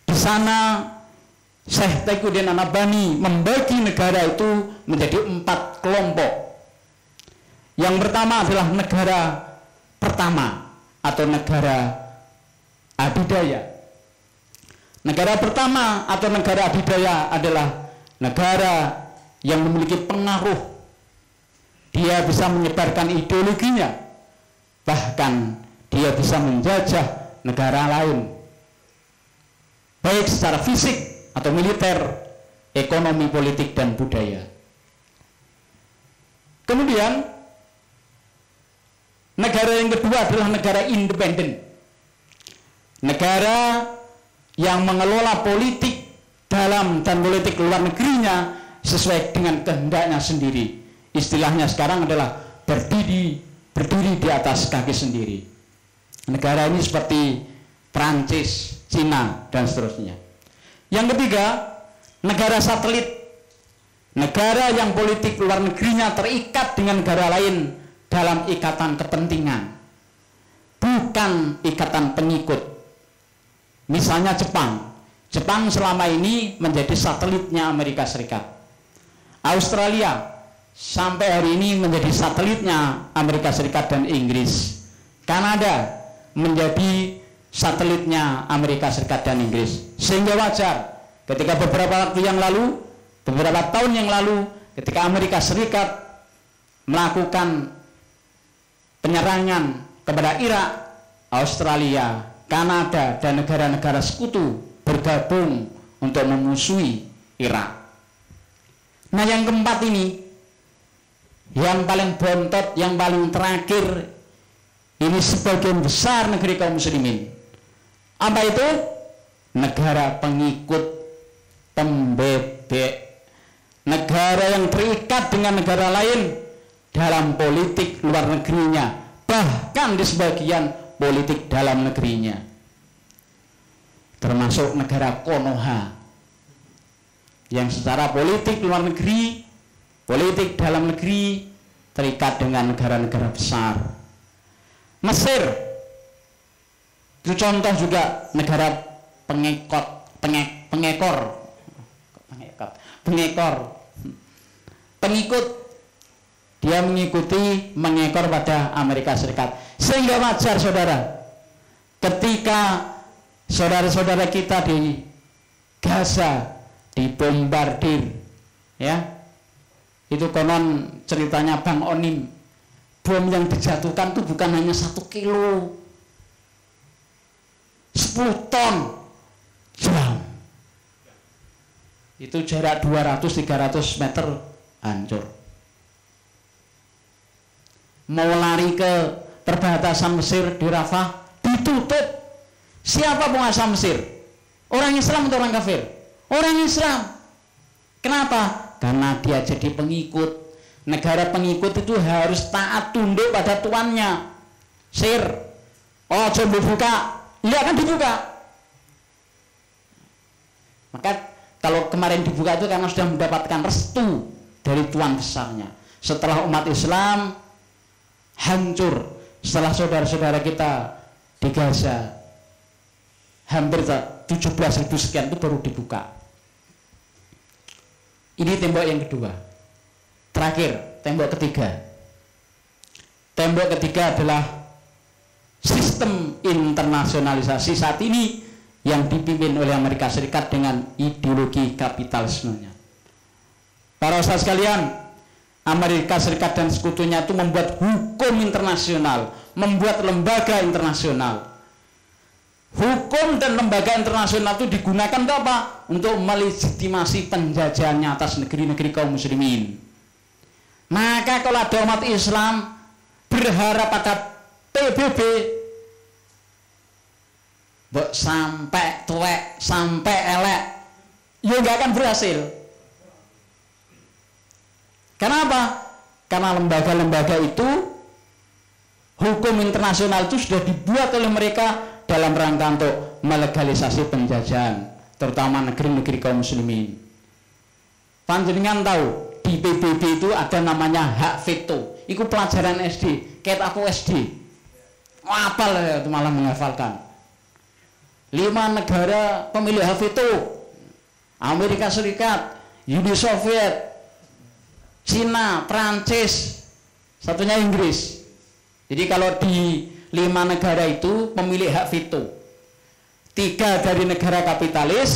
di sana Syekh Taqiyuddin An-Nabhani membagi negara itu menjadi 4 kelompok. Yang pertama adalah negara pertama atau negara adidaya. Negara pertama atau negara adidaya adalah negara yang memiliki pengaruh. Dia bisa menyebarkan ideologinya, bahkan dia bisa menjajah negara lain, baik secara fisik atau militer, ekonomi, politik, dan budaya. Kemudian negara yang kedua adalah negara independen, negara yang mengelola politik dalam dan politik luar negerinya sesuai dengan kehendaknya sendiri. Istilahnya sekarang adalah berdiri di atas kaki sendiri. Negara ini seperti Prancis, Cina, dan seterusnya. Yang ketiga, negara satelit, negara yang politik luar negerinya terikat dengan negara lain dalam ikatan kepentingan, bukan ikatan pengikut. Misalnya Jepang. Jepang selama ini menjadi satelitnya Amerika Serikat. Australia sampai hari ini menjadi satelitnya Amerika Serikat dan Inggris. Kanada menjadi satelitnya Amerika Serikat dan Inggris. Sehingga wajar ketika beberapa tahun yang lalu, ketika Amerika Serikat melakukan penyerangan kepada Irak, Australia, Kanada, dan negara-negara sekutu bergabung untuk memusuhi Irak. Nah, yang keempat ini, yang paling bontot, yang paling terakhir, ini sebagian besar negeri kaum muslimin. Apa itu? Negara pengikut, pembebek, negara yang terikat dengan negara lain dalam politik luar negerinya, bahkan di sebagian politik dalam negerinya, termasuk negara Konoha yang secara politik luar negeri, politik dalam negeri terikat dengan negara-negara besar. Mesir itu contoh juga negara pengikut. Dia mengekor pada Amerika Serikat. Sehingga wajar saudara, ketika saudara-saudara kita di Gaza dibombardir, ya, itu konon ceritanya Bang Onim, bom yang dijatuhkan itu bukan hanya 1 kilo, 10 ton jam. Itu jarak 200-300 meter hancur. Mau lari ke perbatasan Mesir di Rafah ditutup. Siapa penguasa Mesir? Orang Islam atau orang kafir? Orang Islam. Kenapa? Karena dia jadi pengikut. Negara pengikut itu harus taat tunduk pada tuannya. Sir, oh coba dibuka, iya kan dibuka. Maka kalau kemarin dibuka itu karena sudah mendapatkan restu dari tuan besarnya. Setelah umat Islam hancur, setelah saudara-saudara kita di Gaza hampir 17.000 sekian itu baru dibuka. Ini tembok yang kedua. Terakhir, tembok ketiga. Tembok ketiga adalah sistem internasionalisasi saat ini yang dipimpin oleh Amerika Serikat dengan ideologi kapitalismenya. Para ustaz sekalian, Amerika Serikat dan sekutunya itu membuat hukum internasional, membuat lembaga internasional. Hukum dan lembaga internasional itu digunakan untuk apa? Untuk melegitimasi penjajahannya atas negeri-negeri kaum muslimin. Maka kalau ada umat Islam berharap pada PBB, sampai tuwek, sampai elek, ya nggak akan berhasil. Kenapa? Karena lembaga-lembaga itu, hukum internasional itu sudah dibuat oleh mereka dalam rangka untuk melegalisasi penjajahan, terutama negeri-negeri kaum muslimin. Panjenengan tahu di PBB itu ada namanya hak veto. Itu pelajaran SD, kayak aku SD. Apal ya, itu malah menghafalkan. 5 negara pemilih hak veto: Amerika Serikat, Uni Soviet, Cina, Prancis, satunya Inggris. Jadi kalau di 5 negara itu pemilih hak veto, 3 dari negara kapitalis,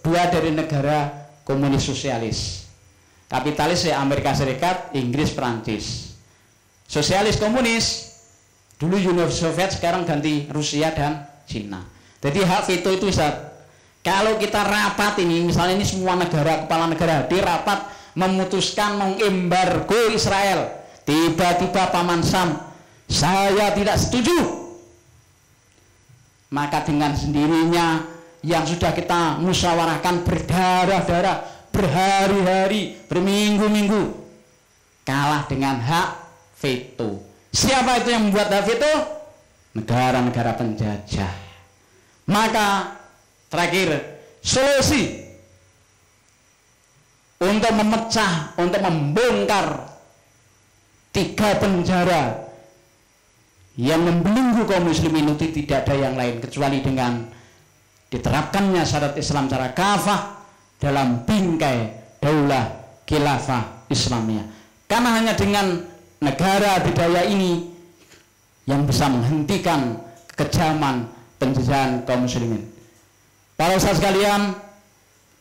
2 dari negara komunis sosialis. Kapitalis ya Amerika Serikat, Inggris, Prancis. Sosialis komunis dulu Uni Soviet, sekarang ganti Rusia dan Cina. Jadi hak veto itu kalau kita rapat ini, misalnya ini semua negara, kepala negara hadir rapat memutuskan mengembargo Israel, tiba-tiba Paman Sam, saya tidak setuju, maka dengan sendirinya yang sudah kita musyawarahkan berdarah-darah, berhari-hari, berminggu-minggu, kalah dengan hak veto. Siapa itu yang membuat hak veto? Negara-negara penjajah. Maka terakhir, solusi untuk memecah, untuk membongkar 3 penjara yang membelenggu kaum muslimin itu tidak ada yang lain kecuali dengan diterapkannya syariat Islam secara kafah dalam bingkai daulah khilafah Islamiyah. Karena hanya dengan negara adidaya ini yang bisa menghentikan kekejaman penjajahan kaum muslimin. Para ustaz sekalian,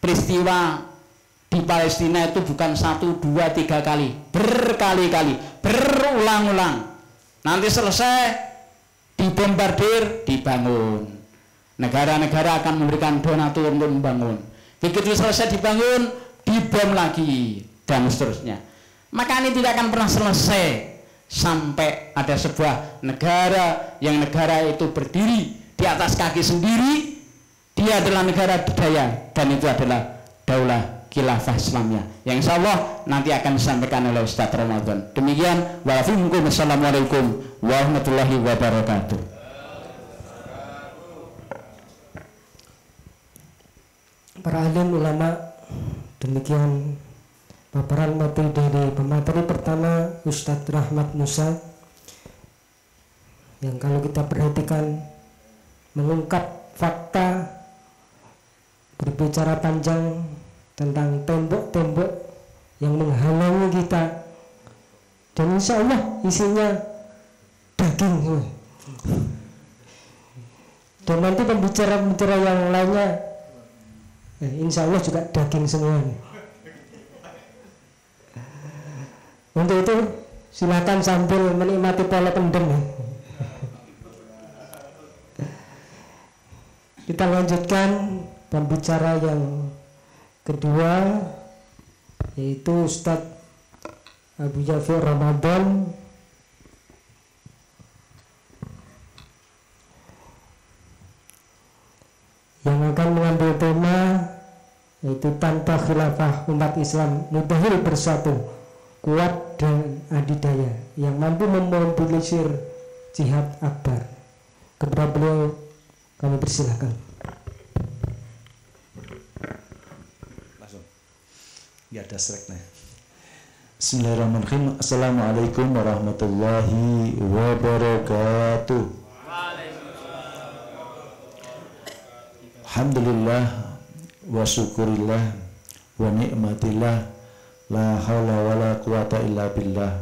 peristiwa di Palestina itu bukan 1, 2, 3 kali, berkali-kali, berulang-ulang. Nanti selesai dibombardir, dibangun. Negara-negara akan memberikan donatur untuk membangun. Begitu selesai dibangun, dibom lagi, dan seterusnya. Maka ini tidak akan pernah selesai sampai ada sebuah negara yang negara itu berdiri di atas kaki sendiri. Dia adalah negara adidaya dan itu adalah daulah khilafah Islamiyah yang insya Allah nanti akan disampaikan oleh Ustaz Ramadan. Demikian, wassalamualaikum warahmatullahi wabarakatuh. Para alim ulama, demikian paparan materi dari pemateri pertama Ustadz Rahmat Musa, yang kalau kita perhatikan mengungkap fakta, berbicara panjang tentang tembok-tembok yang menghalangi kita, dan insya Allah isinya daging. Dan nanti pembicara-pembicara yang lainnya insya Allah juga daging semua. Untuk itu silakan sambil menikmati pola pendem. Kita lanjutkan pembicara yang kedua, yaitu Ustadz Abu Jafar Ramadan yang akan mengambil tema yaitu tanpa khilafah umat Islam mustahil bersatu, kuat dan adidaya, yang mampu memobilisir jihad akbar. Kepada beliau kami persilakan. Ya, ada streknya. Bismillahirrahmanirrahim. Assalamualaikum warahmatullahi wabarakatuh. Alhamdulillah wa syukurillah wa ni'matillah, la hawla wa la quwata illa billah.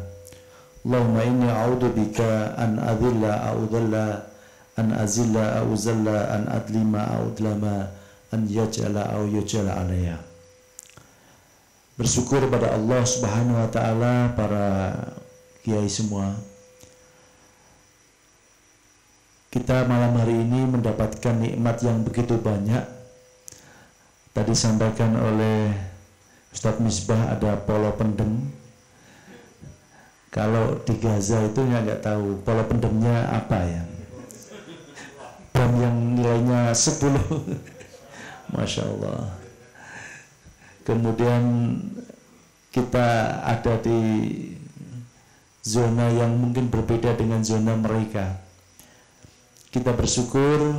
Allahumma inni a'udhu bika an adhilla a'udhalla, an azilla a'uzalla, an adlima a'udlama, an yaj'ala a'uyujala alaiya. Bersyukur pada Allah Subhanahu wa ta'ala, para kiai semua. Kita malam hari ini mendapatkan nikmat yang begitu banyak. Tadi disampaikan oleh Ustadz Misbah ada polo pendem. Kalau di Gaza itu ya nggak tahu polo pendemnya apa ya. Bom yang nilainya 10. Masya Allah. Kemudian kita ada di zona yang mungkin berbeda dengan zona mereka. kita bersyukur,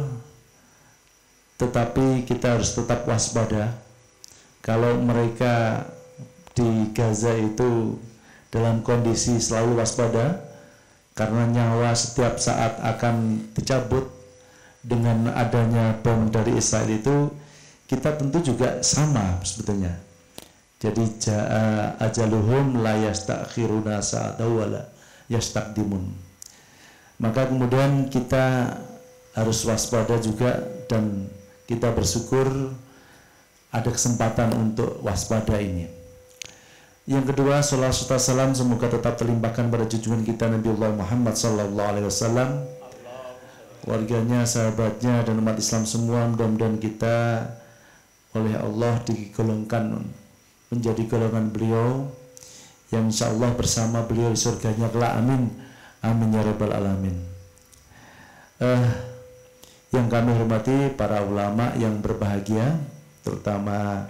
tetapi kita harus tetap waspada. Kalau mereka di Gaza itu dalam kondisi selalu waspada, karena nyawa setiap saat akan dicabut dengan adanya bom dari Israel itu, kita tentu juga sama sebetulnya. Jadi ajaluhum la yastakhiruna sa'atan wa la yastaqdimun. Maka kemudian kita harus waspada juga, dan kita bersyukur ada kesempatan untuk waspada ini. Yang kedua, salawat serta salam semoga tetap terlimpahkan pada junjungan kita Nabiullah Muhammad sallallahu alaihi wasallam, keluarganya, sahabatnya, dan umat Islam semua. Mudah-mudahan kita oleh Allah digolongkan menjadi golongan beliau yang insya Allah bersama beliau di surganya kelak. Amin, amin ya rabbal alamin. Yang kami hormati para ulama yang berbahagia, terutama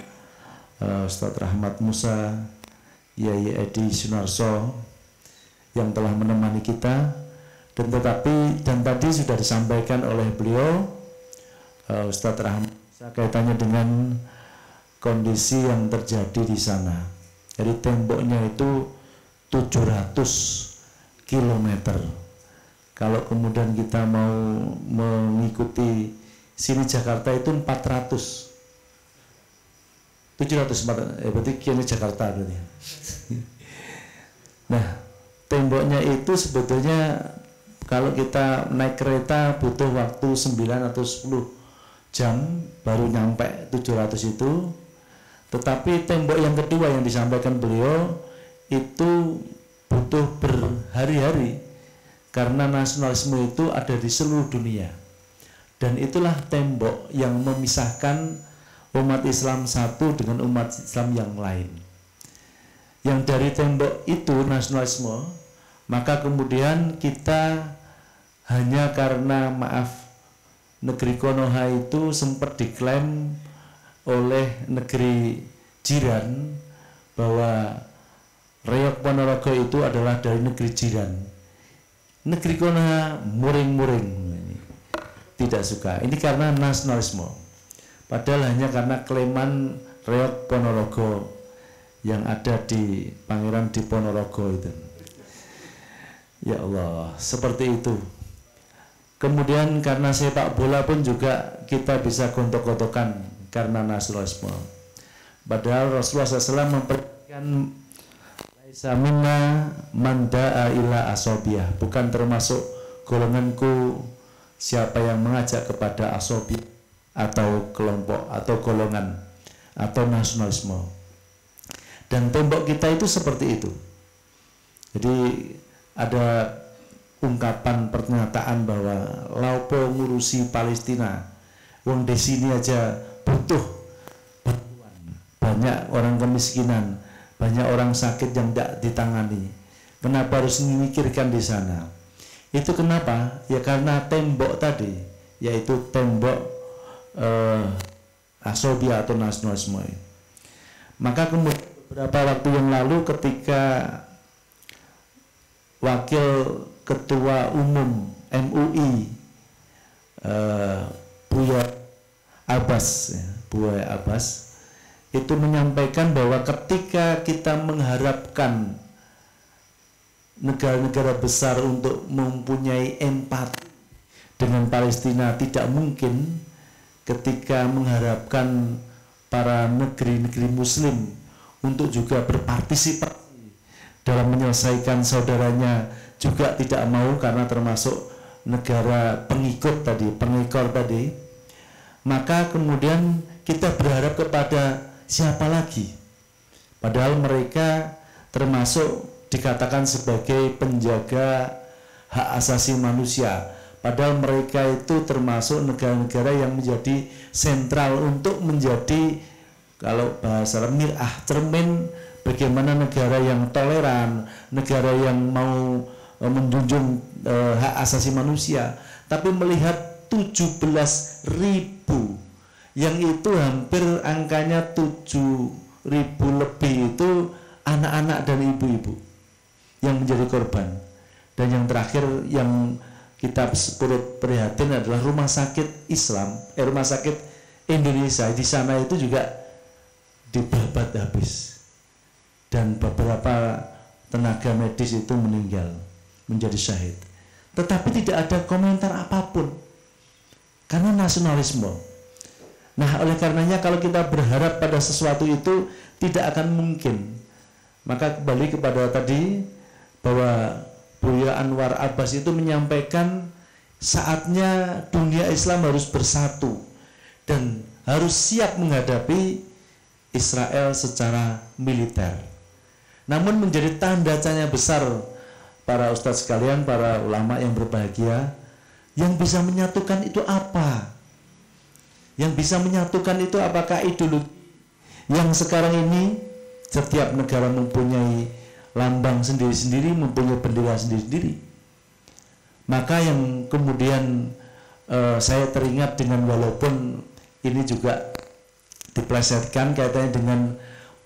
Ustaz Rahmat Musa, Yai Edi Sunarso yang telah menemani kita, dan tadi sudah disampaikan oleh beliau Ustaz Rahmat Musa kaitannya dengan kondisi yang terjadi di sana. Jadi temboknya itu 700 km. Kalau kemudian kita mau mengikuti sini Jakarta itu 700, berarti kini Jakarta berarti. Nah, temboknya itu sebetulnya kalau kita naik kereta butuh waktu 9 atau 10 jam baru nyampe 700 itu. Tetapi tembok yang kedua yang disampaikan beliau itu butuh berhari-hari, karena nasionalisme itu ada di seluruh dunia, dan itulah tembok yang memisahkan umat Islam satu dengan umat Islam yang lain. Yang dari tembok itu nasionalisme, maka kemudian kita hanya karena negeri Konoha itu sempat diklaim oleh negeri jiran bahwa Reok Ponorogo itu adalah dari negeri jiran. Negeri Konoha muring-muring, tidak suka. Ini karena nasionalisme, padahal hanya karena klaiman Reok Ponorogo yang ada di Pangeran di Ponorogo itu. Ya Allah, seperti itu. Kemudian karena sepak bola pun juga kita bisa gontok-gontokan karena nasionalisme. Padahal Rasulullah SAW memperingatkan, laisa minna man da'a ila asobiyah, bukan termasuk golonganku siapa yang mengajak kepada asobiyah atau kelompok atau golongan atau nasionalisme. Dan tembok kita itu seperti itu. Jadi ada ungkapan pernyataan bahwa laupo ngurusi Palestina, wong di sini aja butuh bantuan, banyak orang kemiskinan, banyak orang sakit yang tidak ditangani, kenapa harus memikirkan di sana? Itu kenapa? Ya karena tembok tadi, yaitu tembok asobia atau nasionalisme. Maka kemudian beberapa waktu yang lalu ketika Wakil Ketua Umum MUI Buya Abbas itu menyampaikan bahwa ketika kita mengharapkan negara-negara besar untuk mempunyai empati dengan Palestina, tidak mungkin ketika mengharapkan para negeri-negeri muslim untuk juga berpartisipasi dalam menyelesaikan saudaranya, juga tidak mau karena termasuk negara pengikut tadi, pengekor tadi. Maka kemudian kita berharap kepada siapa lagi? Padahal mereka termasuk dikatakan sebagai penjaga hak asasi manusia. Padahal mereka itu termasuk negara-negara yang menjadi sentral untuk menjadi, kalau bahasa mir'ah, cermin bagaimana negara yang toleran, negara yang mau menjunjung hak asasi manusia. Tapi melihat 17.000, yang itu hampir angkanya 7.000 lebih itu anak-anak dan ibu-ibu yang menjadi korban. Dan yang terakhir yang kita turut prihatin adalah rumah sakit Islam, rumah sakit Indonesia di sana itu juga dibabat habis dan beberapa tenaga medis itu meninggal, menjadi syahid. Tetapi tidak ada komentar apapun karena nasionalisme. Nah, oleh karenanya kalau kita berharap pada sesuatu itu tidak akan mungkin. Maka kembali kepada tadi bahwa Buya Anwar Abbas itu menyampaikan saatnya dunia Islam harus bersatu dan harus siap menghadapi Israel secara militer. Namun menjadi tanda tanya besar para ustadz sekalian, para ulama yang berbahagia, yang bisa menyatukan itu apa? Yang bisa menyatukan itu apakah ideologi yang sekarang ini setiap negara mempunyai lambang sendiri-sendiri, mempunyai bendera sendiri-sendiri? Maka yang kemudian saya teringat dengan, walaupun ini juga diplesetkan kaitannya dengan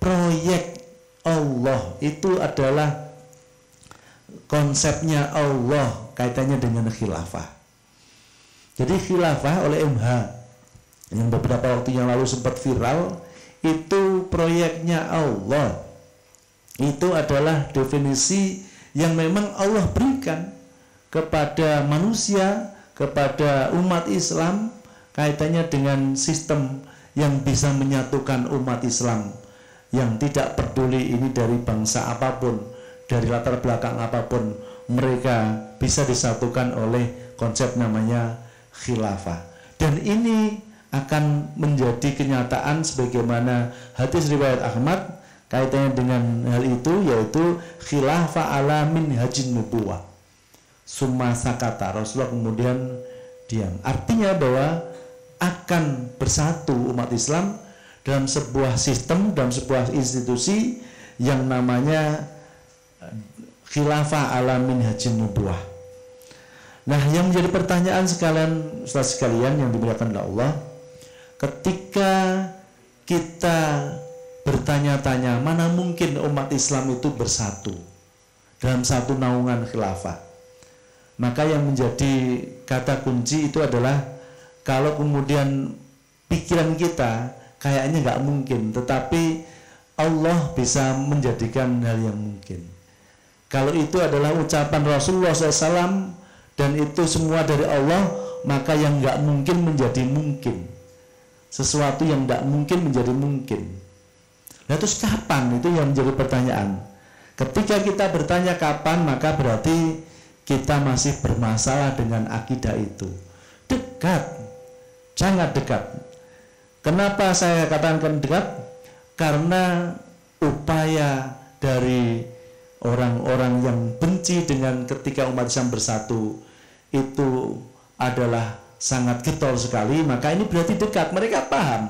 proyek Allah, itu adalah konsepnya Allah kaitannya dengan khilafah. Jadi khilafah oleh MH yang beberapa waktu yang lalu sempat viral, itu proyeknya Allah. Itu adalah definisi yang memang Allah berikan kepada manusia, kepada umat Islam, kaitannya dengan sistem yang bisa menyatukan umat Islam, yang tidak peduli ini dari bangsa apapun, dari latar belakang apapun, mereka bisa disatukan oleh konsep namanya khilafah. Dan ini akan menjadi kenyataan sebagaimana hadis riwayat Ahmad kaitannya dengan hal itu, yaitu khilafah ala minhajin nubuwah. Summa sakata, Rasulullah kemudian diam. Artinya bahwa akan bersatu umat Islam dalam sebuah sistem, dalam sebuah institusi yang namanya khilafah ala minhajin nubuwah. Nah, yang menjadi pertanyaan sekalian yang dimuliakan oleh Allah, ketika kita bertanya-tanya, mana mungkin umat Islam itu bersatu dalam satu naungan khilafah? Maka yang menjadi kata kunci itu adalah, kalau kemudian pikiran kita kayaknya nggak mungkin, tetapi Allah bisa menjadikan hal yang mungkin. Kalau itu adalah ucapan Rasulullah SAW dan itu semua dari Allah, maka yang nggak mungkin menjadi mungkin. Sesuatu yang tidak mungkin menjadi mungkin. Nah, terus kapan? Itu yang menjadi pertanyaan. Ketika kita bertanya kapan, maka berarti kita masih bermasalah dengan akidah itu. Dekat, sangat dekat. Kenapa saya katakan dekat? Karena upaya dari orang-orang yang benci dengan ketika umat Islam bersatu itu adalah sangat getol sekali. Maka ini berarti dekat. Mereka paham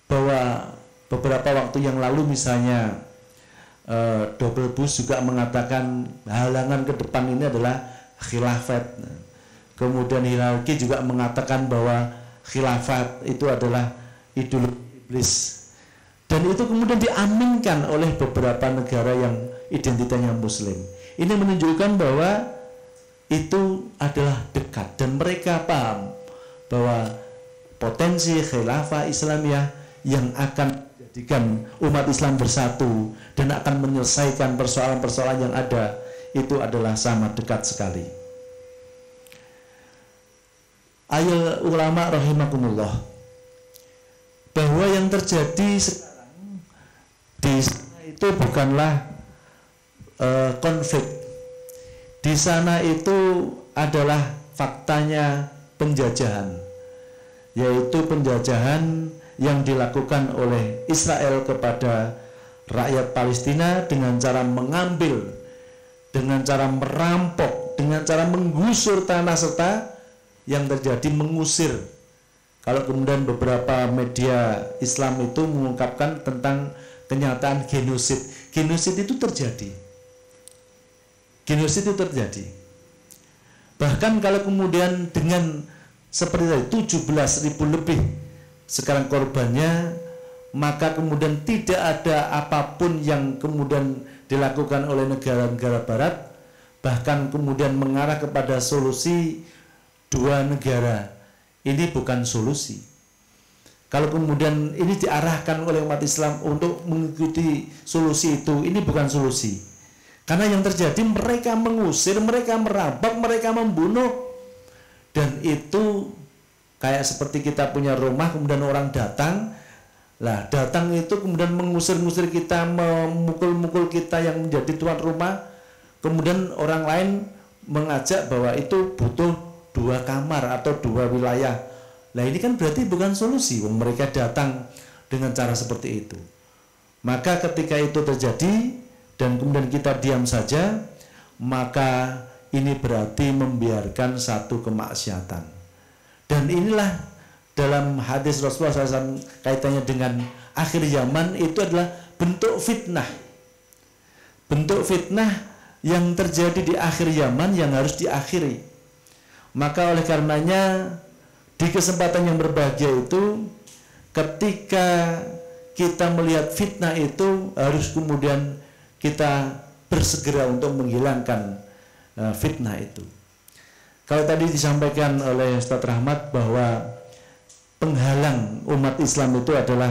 bahwa beberapa waktu yang lalu misalnya Double Bush juga mengatakan halangan ke depan ini adalah khilafat. Kemudian Hillary juga mengatakan bahwa khilafat itu adalah ideologi iblis. Dan itu kemudian diaminkan oleh beberapa negara yang identitasnya Muslim. Ini menunjukkan bahwa itu adalah dekat dan mereka paham bahwa potensi khilafah Islamiyah yang akan menjadikan umat Islam bersatu dan akan menyelesaikan persoalan-persoalan yang ada itu adalah sangat dekat sekali. Ayat ulama rahimakumullah, bahwa yang terjadi sekarang di sana itu bukanlah konflik. Di sana itu adalah faktanya penjajahan, yaitu penjajahan yang dilakukan oleh Israel kepada rakyat Palestina dengan cara mengambil, dengan cara merampok, dengan cara menggusur tanah serta yang terjadi mengusir. Kalau kemudian beberapa media Islam itu mengungkapkan tentang kenyataan genosid. Genosid itu terjadi. Genosid itu terjadi. Bahkan kalau kemudian dengan seperti tadi 17.000 lebih sekarang korbannya, maka kemudian tidak ada apapun yang kemudian dilakukan oleh negara-negara barat, bahkan kemudian mengarah kepada solusi dua negara. Ini bukan solusi. Kalau kemudian ini diarahkan oleh umat Islam untuk mengikuti solusi itu, ini bukan solusi. Karena yang terjadi mereka mengusir, mereka merampok, mereka membunuh. Dan itu kayak seperti kita punya rumah, kemudian orang datang. Lah, datang itu kemudian mengusir-ngusir kita, memukul-mukul kita yang menjadi tuan rumah. Kemudian orang lain mengajak bahwa itu butuh 2 kamar atau 2 wilayah. Nah, ini kan berarti bukan solusi. Mereka datang dengan cara seperti itu. Maka ketika itu terjadi dan kemudian kita diam saja, maka ini berarti membiarkan satu kemaksiatan. Dan inilah dalam hadis Rasulullah SAW kaitannya dengan akhir zaman, itu adalah bentuk fitnah. Bentuk fitnah yang terjadi di akhir zaman yang harus diakhiri. Maka oleh karenanya di kesempatan yang berbahagia itu, ketika kita melihat fitnah itu, harus kemudian kita bersegera untuk menghilangkan fitnah itu. Kalau tadi disampaikan oleh Ustaz Rahmat bahwa penghalang umat Islam itu adalah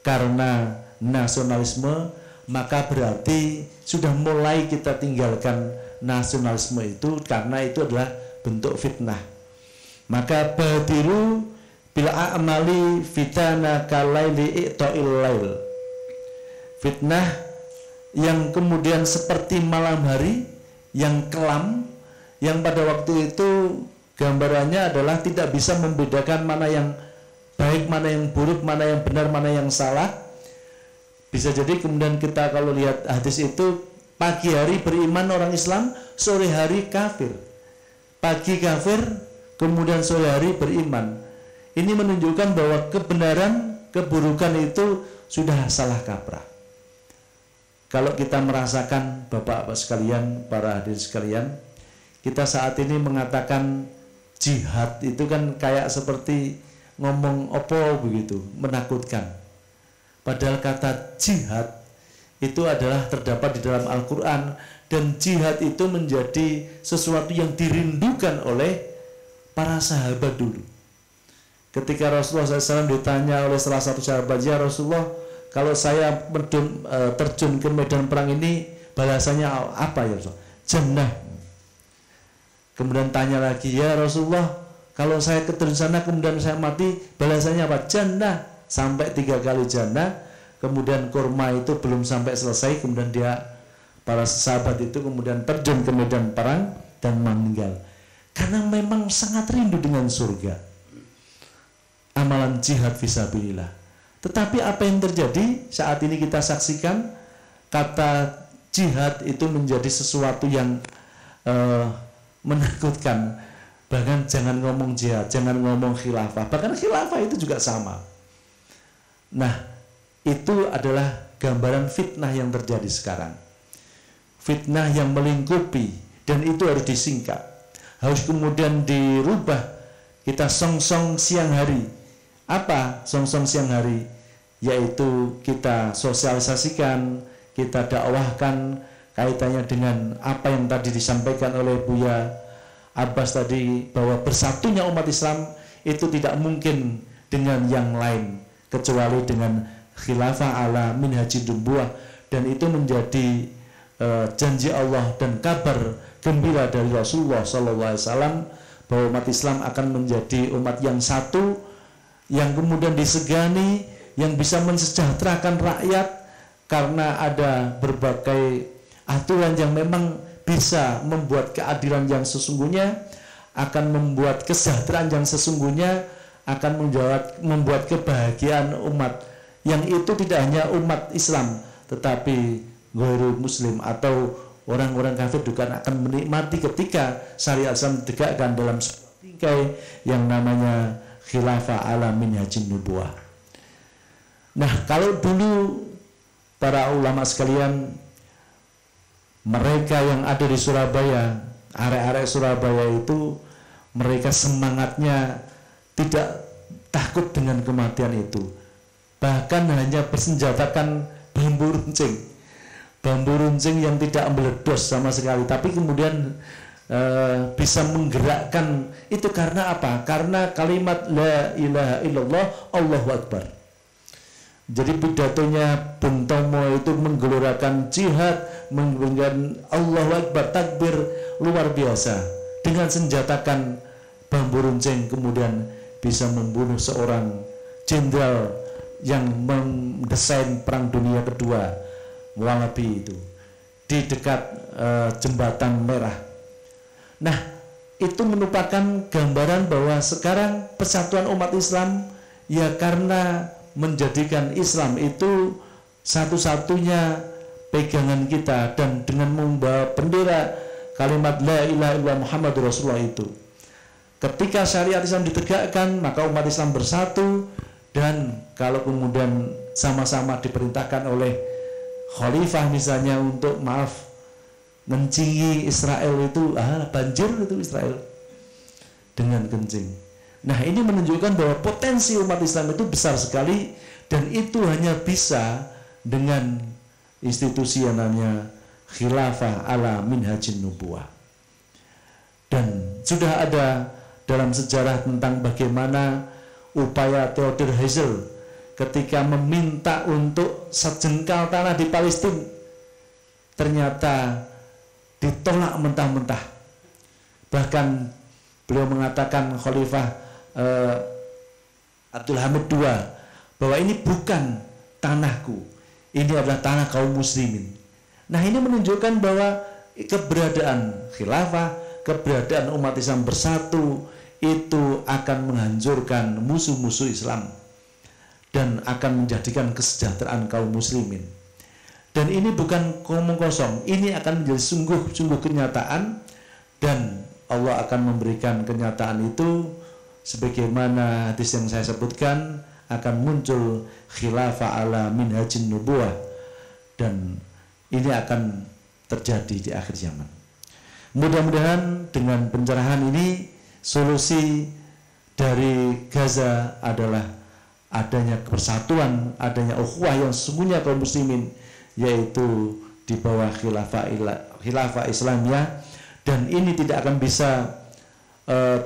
karena nasionalisme, maka berarti sudah mulai kita tinggalkan nasionalisme itu, karena itu adalah bentuk fitnah. Maka badiru bil a'mali fitana kalaili i'ta'il lail. Fitnah yang kemudian seperti malam hari yang kelam, yang pada waktu itu gambarannya adalah tidak bisa membedakan mana yang baik, mana yang buruk, mana yang benar, mana yang salah. Bisa jadi kemudian kita kalau lihat hadis itu, pagi hari beriman orang Islam, sore hari kafir. Pagi kafir, kemudian sore hari beriman. Ini menunjukkan bahwa kebenaran, keburukan itu sudah salah kaprah. Kalau kita merasakan, Bapak-bapak sekalian, para hadirin sekalian, kita saat ini mengatakan jihad itu kan kayak seperti ngomong opo begitu, menakutkan. Padahal kata jihad itu adalah terdapat di dalam Al-Quran, dan jihad itu menjadi sesuatu yang dirindukan oleh para sahabat dulu. Ketika Rasulullah SAW ditanya oleh salah satu sahabat, ya Rasulullah, kalau saya terjun ke medan perang ini, balasannya apa ya Rasulullah? Jannah. Kemudian tanya lagi, ya Rasulullah, kalau saya terjun sana kemudian saya mati, balasannya apa? Jannah. Sampai 3 kali jannah. Kemudian kurma itu belum sampai selesai, kemudian para sahabat itu kemudian terjun ke medan perang dan meninggal. Karena memang sangat rindu dengan surga. Amalan jihad fisabilillah. Tetapi apa yang terjadi saat ini kita saksikan, kata jihad itu menjadi sesuatu yang menakutkan. Bahkan jangan ngomong jihad, jangan ngomong khilafah. Bahkan khilafah itu juga sama. Nah, itu adalah gambaran fitnah yang terjadi sekarang. Fitnah yang melingkupi, dan itu harus disingkap. Harus kemudian dirubah. Kita song-song siang hari. Apa song-song siang hari? Yaitu kita sosialisasikan, kita dakwahkan kaitannya dengan apa yang tadi disampaikan oleh Buya Abbas tadi, bahwa bersatunya umat Islam itu tidak mungkin dengan yang lain kecuali dengan khilafah ala minhajid nubuwah, dan itu menjadi janji Allah dan kabar gembira dari Rasulullah SAW bahwa umat Islam akan menjadi umat yang satu, yang kemudian disegani, yang bisa mensejahterakan rakyat karena ada berbagai aturan yang memang bisa membuat keadilan yang sesungguhnya, akan membuat kesejahteraan yang sesungguhnya, akan membuat kebahagiaan umat, yang itu tidak hanya umat Islam tetapi ghairul muslim atau orang-orang kafir juga akan menikmati ketika syariat Islam ditegakkan dalam bingkai yang namanya khilafah ala minhajin nubuwah. Nah, kalau dulu para ulama sekalian, mereka yang ada di Surabaya, arek-arek Surabaya itu, mereka semangatnya tidak takut dengan kematian itu. Bahkan hanya bersenjatakan bambu runcing. bambu runcing yang tidak meledos sama sekali, tapi kemudian bisa menggerakkan itu karena apa? Karena kalimat la ilaha illallah Allahu Akbar. Jadi pidatonya Bung Tomo itu menggelorakan jihad, menggunakan Allahu Akbar, takbir luar biasa. Dengan senjatakan bambu runcing kemudian bisa membunuh seorang jenderal yang mendesain perang dunia kedua, Walabi itu, di dekat jembatan merah. Nah, itu merupakan gambaran bahwa sekarang persatuan umat Islam ya karena menjadikan Islam itu satu-satunya pegangan kita, dan dengan membawa bendera kalimat la ilaha illallah Muhammadur Rasulullah itu, ketika syariat Islam ditegakkan maka umat Islam bersatu. Dan kalau kemudian sama-sama diperintahkan oleh khalifah misalnya untuk mencingi Israel itu, banjir itu Israel dengan kencing. Nah, ini menunjukkan bahwa potensi umat Islam itu besar sekali, dan itu hanya bisa dengan institusi yang namanya khilafah ala minhajin nubuwah. Dan sudah ada dalam sejarah tentang bagaimana upaya Theodor Herzl ketika meminta untuk sejengkal tanah di Palestina ternyata ditolak mentah-mentah. Bahkan beliau mengatakan Khalifah Abdul Hamid II bahwa ini bukan tanahku, ini adalah tanah kaum muslimin. Nah, ini menunjukkan bahwa keberadaan khilafah, keberadaan umat Islam bersatu itu akan menghancurkan musuh-musuh Islam dan akan menjadikan kesejahteraan kaum muslimin. Dan ini bukan ngomong kosong, ini akan menjadi sungguh-sungguh kenyataan, dan Allah akan memberikan kenyataan itu sebagaimana hadis yang saya sebutkan, akan muncul khilafah ala minhajin nubuwah, dan ini akan terjadi di akhir zaman. Mudah-mudahan dengan pencerahan ini solusi dari Gaza adalah adanya persatuan, adanya ukhuwah yang sesungguhnya kaum muslimin, yaitu di bawah khilafah Islamiyah. Dan ini tidak akan bisa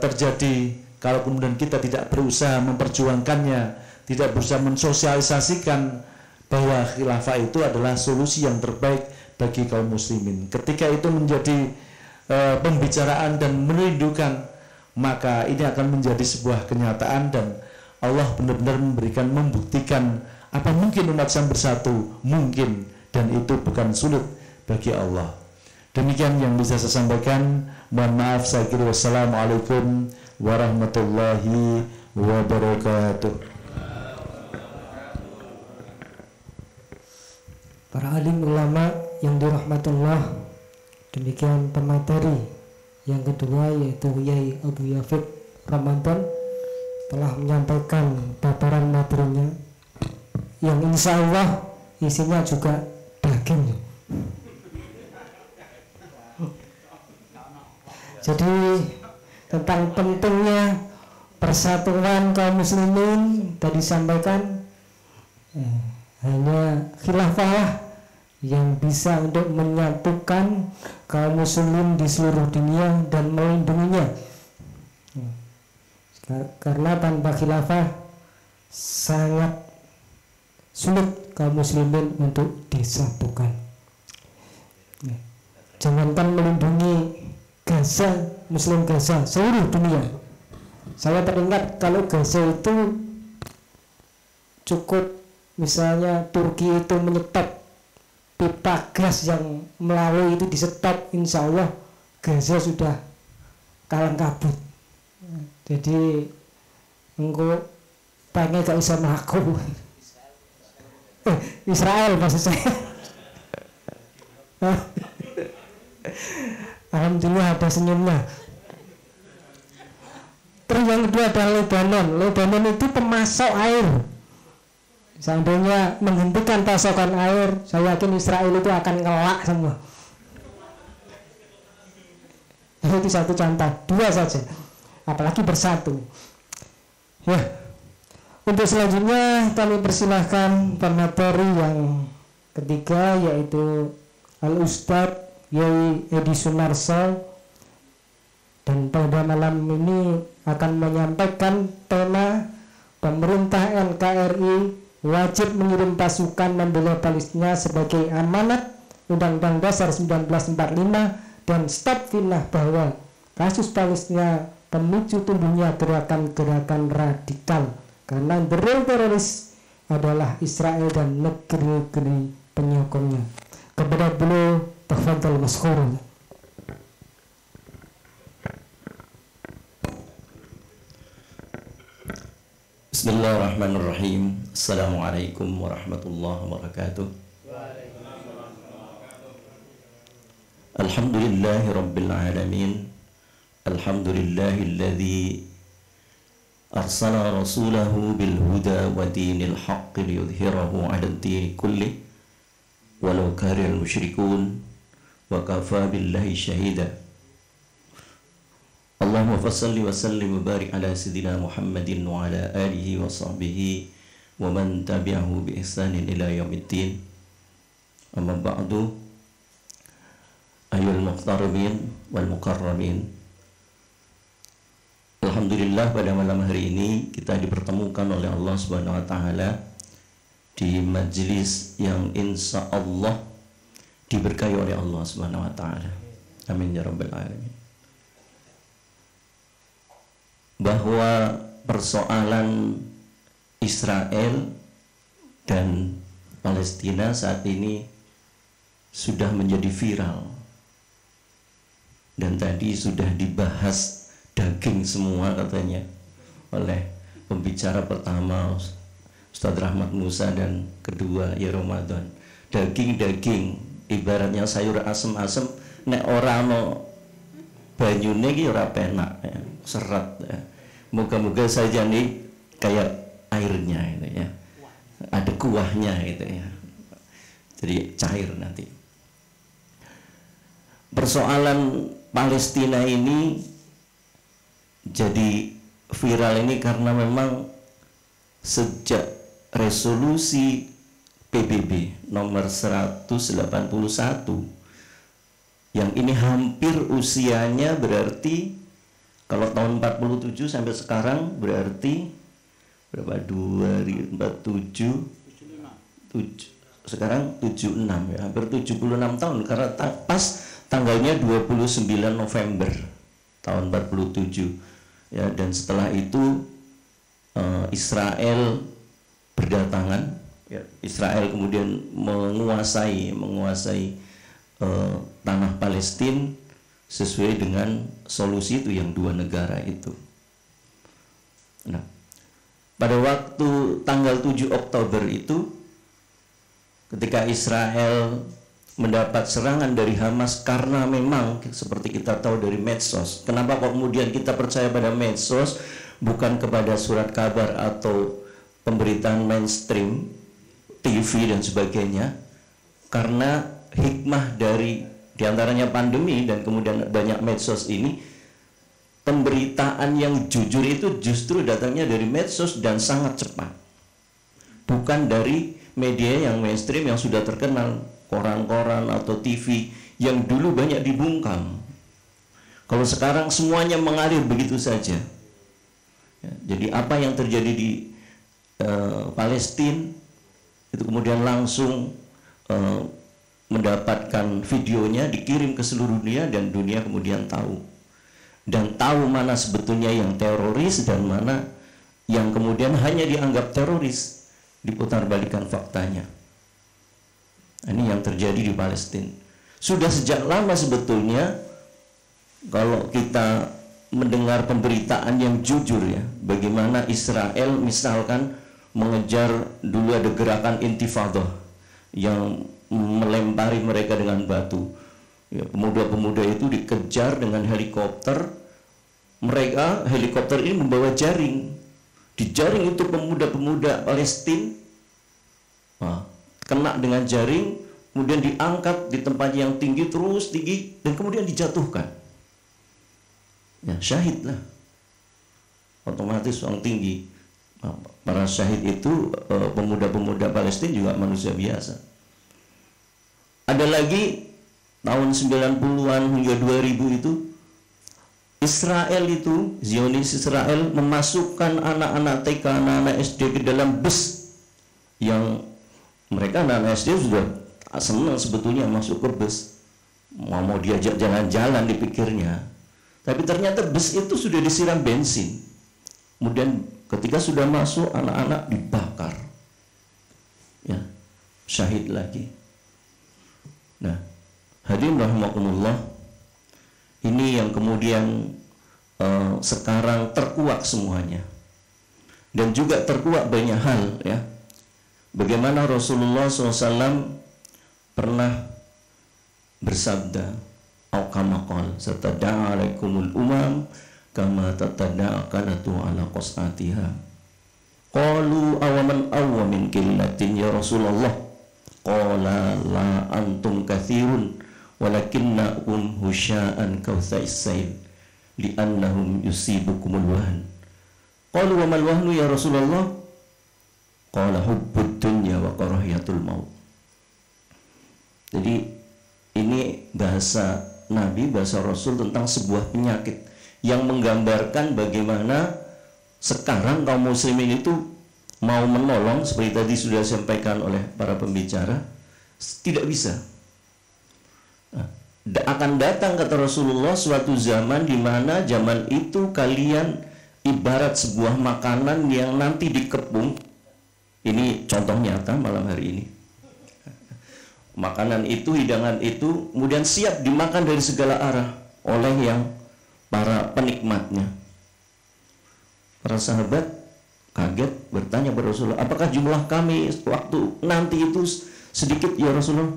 terjadi kalau kemudian kita tidak berusaha memperjuangkannya, tidak berusaha mensosialisasikan bahwa khilafah itu adalah solusi yang terbaik bagi kaum muslimin. Ketika itu menjadi pembicaraan dan merindukan, maka ini akan menjadi sebuah kenyataan, dan Allah benar-benar membuktikan apa mungkin umat Islam bersatu, mungkin, dan itu bukan sulit bagi Allah. Demikian yang bisa saya sampaikan. Mohon maaf, saya kira. Wassalamualaikum warahmatullahi wabarakatuh. Para alim ulama yang dirahmatullah, demikian pemateri yang kedua yaitu Yai Abu Yafiq Ramadan telah menyampaikan paparan materinya yang insya Allah isinya juga daging. Jadi tentang pentingnya persatuan kaum muslimin tadi disampaikan, hanya khilafah yang bisa untuk menyatukan kaum muslim di seluruh dunia dan melindunginya. Karena tanpa khilafah sangat sulit kaum muslimin untuk disatukan. Jangankan melindungi Gaza, muslim Gaza, seluruh dunia. Saya teringat kalau Gaza itu cukup misalnya Turki itu menyetop pipa gas yang melalui itu di stop, insya Allah Gaza sudah kalang kabut. Jadi engkau pengen gak bisa melaku Israel maksud saya. Alhamdulillah ada senyumnya. Terus yang kedua adalah Lebanon. Lebanon itu pemasok air. Seandainya menghentikan pasokan air, saya yakin Israel itu akan ngelak semua. Itu satu contoh, dua saja, apalagi bersatu. Ya, untuk selanjutnya kami persilahkan pemateri yang ketiga, yaitu Al-Ustadz Yai Edi Sunarso, dan pada malam ini akan menyampaikan tema pemerintah NKRI wajib mengirim pasukan membela Palestina sebagai amanat Undang-Undang Dasar 1945 dan stop fitnah bahwa kasus Palestina pemicu tumbuhnya gerakan-gerakan radikal, karena the real teroris adalah Israel dan negeri-negeri penyokongnya. Kepada beliau, tafadhal maskhur. Bismillahirrahmanirrahim. Assalamualaikum warahmatullahi wabarakatuh. Alhamdulillahi rabbil alamin. Alhamdulillahilladzi arsala rasulahu bil huda wa dinil haqqi liyudhhirahu 'ala ad-dini kulli walau karihal musyrikun wa kafa billahi syahida. Allahumma fassalli wa sallim wa barik ala sayyidina Muhammadin wa ala alihi wa sahbihi wa man tabi'ahu bi ihsanin ila yaumiddin. Amma ba'du, ayyuhal muqtaribin wal mukarramin. Alhamdulillah, pada malam hari ini kita dipertemukan oleh Allah Subhanahu wa taala di majlis yang insya Allah diberkahi oleh Allah Subhanahu wa taala. Amin ya rabbal alamin. Bahwa persoalan Israel dan Palestina saat ini sudah menjadi viral, dan tadi sudah dibahas daging semua katanya oleh pembicara pertama Ustadz Rahmat Musa dan kedua ya Ramadan. Daging-daging ibaratnya sayur asem-asem, nek ora no banyune ki ora penak ya, serat ya. Moga-moga saja nih kayak airnya gitu ya, ada kuahnya gitu ya, jadi cair nanti. Persoalan Palestina ini jadi viral ini karena memang sejak resolusi PBB nomor 181 yang ini hampir usianya, berarti kalau tahun 47 sampai sekarang berarti berapa? 2047 sekarang 76 ya, hampir 76 tahun, karena pas tanggalnya 29 November tahun 47 ya. Dan setelah itu Israel berdatangan ya, Israel kemudian menguasai tanah Palestina sesuai dengan solusi itu yang dua negara itu. Nah, pada waktu tanggal 7 Oktober itu, ketika Israel mendapat serangan dari Hamas, karena memang seperti kita tahu dari medsos, kenapa kok kemudian kita percaya pada medsos bukan kepada surat kabar atau pemberitaan mainstream, TV dan sebagainya? Karena hikmah dari diantaranya pandemi dan kemudian banyak medsos ini, pemberitaan yang jujur itu justru datangnya dari medsos dan sangat cepat, bukan dari media yang mainstream yang sudah terkenal, koran-koran atau TV yang dulu banyak dibungkam. Kalau sekarang semuanya mengalir begitu saja ya, jadi apa yang terjadi di Palestina itu kemudian langsung mendapatkan videonya, dikirim ke seluruh dunia, dan dunia kemudian tahu mana sebetulnya yang teroris dan mana yang kemudian hanya dianggap teroris, diputarbalikkan faktanya. Ini yang terjadi di Palestina. Sudah sejak lama sebetulnya kalau kita mendengar pemberitaan yang jujur ya, bagaimana Israel misalkan mengejar, dulu ada gerakan intifadah yang melempari mereka dengan batu ya, pemuda-pemuda itu dikejar dengan helikopter. Mereka, helikopter ini membawa jaring, dijaring itu pemuda-pemuda Palestina, kena dengan jaring, kemudian diangkat di tempat yang tinggi, terus tinggi, dan kemudian dijatuhkan ya, syahid lah otomatis orang tinggi. Para syahid itu pemuda-pemuda Palestina juga manusia biasa. Ada lagi tahun 90-an hingga 2000 itu Israel itu, Zionis Israel memasukkan anak-anak TK, anak-anak SD ke dalam bus yang mereka anak-anak SD sudah senang sebetulnya masuk ke bus, mau diajak jalan-jalan dipikirnya, tapi ternyata bus itu sudah disiram bensin. Kemudian ketika sudah masuk anak-anak dibakar, ya, syahid lagi. Nah, hadirin rahimakumullah, ini yang kemudian sekarang terkuak semuanya, dan juga terkuak banyak hal, ya. Bagaimana Rasulullah SAW pernah bersabda, "Au kama qala satada'a alaikumul umam kama tatada'a kalatu ala qas'atiha." Qalu awaman awwa min qillatin ya Rasulullah. Qala la antum kathirun walakinnakum husya'an kautsais sayl li'annahum yusibukumul wahn. Qalu wa mal wahnu ya Rasulullah? Qala hubbud dunya wa karahiyatul maut. Jadi ini bahasa Nabi, bahasa Rasul tentang sebuah penyakit yang menggambarkan bagaimana sekarang kaum muslimin itu mau menolong, seperti tadi sudah disampaikan oleh para pembicara, tidak bisa. Akan datang, kata Rasulullah, suatu zaman di mana zaman itu kalian ibarat sebuah makanan yang nanti dikepung. Ini contoh nyata malam hari ini. Makanan itu, hidangan itu kemudian siap dimakan dari segala arah oleh yang para penikmatnya. Para sahabat kaget bertanya kepada Rasulullah, apakah jumlah kami waktu nanti itu sedikit ya Rasulullah?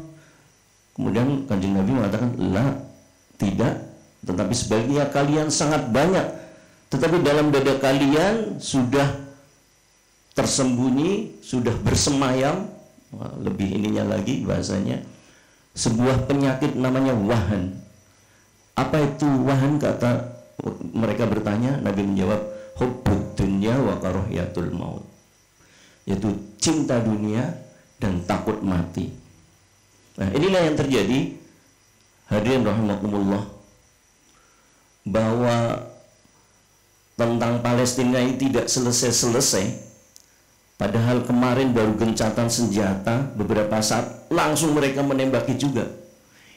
Kemudian Kanjeng Nabi mengatakan, la, tidak, tetapi sebaliknya kalian sangat banyak, tetapi dalam dada kalian sudah tersembunyi, sudah bersemayam, lebih ininya lagi bahasanya, sebuah penyakit namanya wahan. Apa itu wahan? Kata mereka bertanya, Nabi menjawab, hubbud dunya wa karahiyatul maut, yaitu cinta dunia dan takut mati. Nah, inilah yang terjadi, hadirin rahimakumullah, bahwa tentang Palestina ini tidak selesai-selesai. Padahal kemarin baru gencatan senjata, beberapa saat langsung mereka menembaki juga.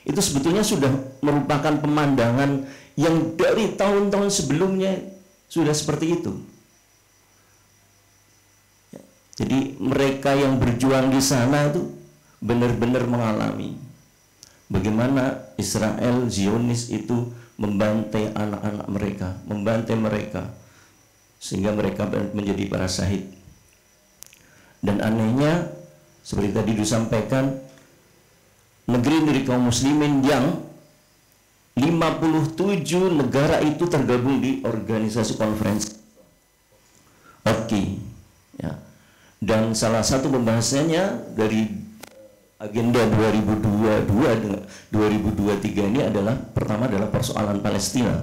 Itu sebetulnya sudah merupakan pemandangan yang dari tahun-tahun sebelumnya sudah seperti itu. Jadi mereka yang berjuang di sana itu benar-benar mengalami bagaimana Israel, Zionis itu membantai anak-anak mereka, membantai mereka, sehingga mereka menjadi para syahid. Dan anehnya, seperti tadi disampaikan, negeri dari kaum muslimin yang 57 negara itu tergabung di organisasi konferensi OKI, ya. Dan salah satu pembahasannya dari agenda 2022-2023 ini adalah, pertama adalah persoalan Palestina,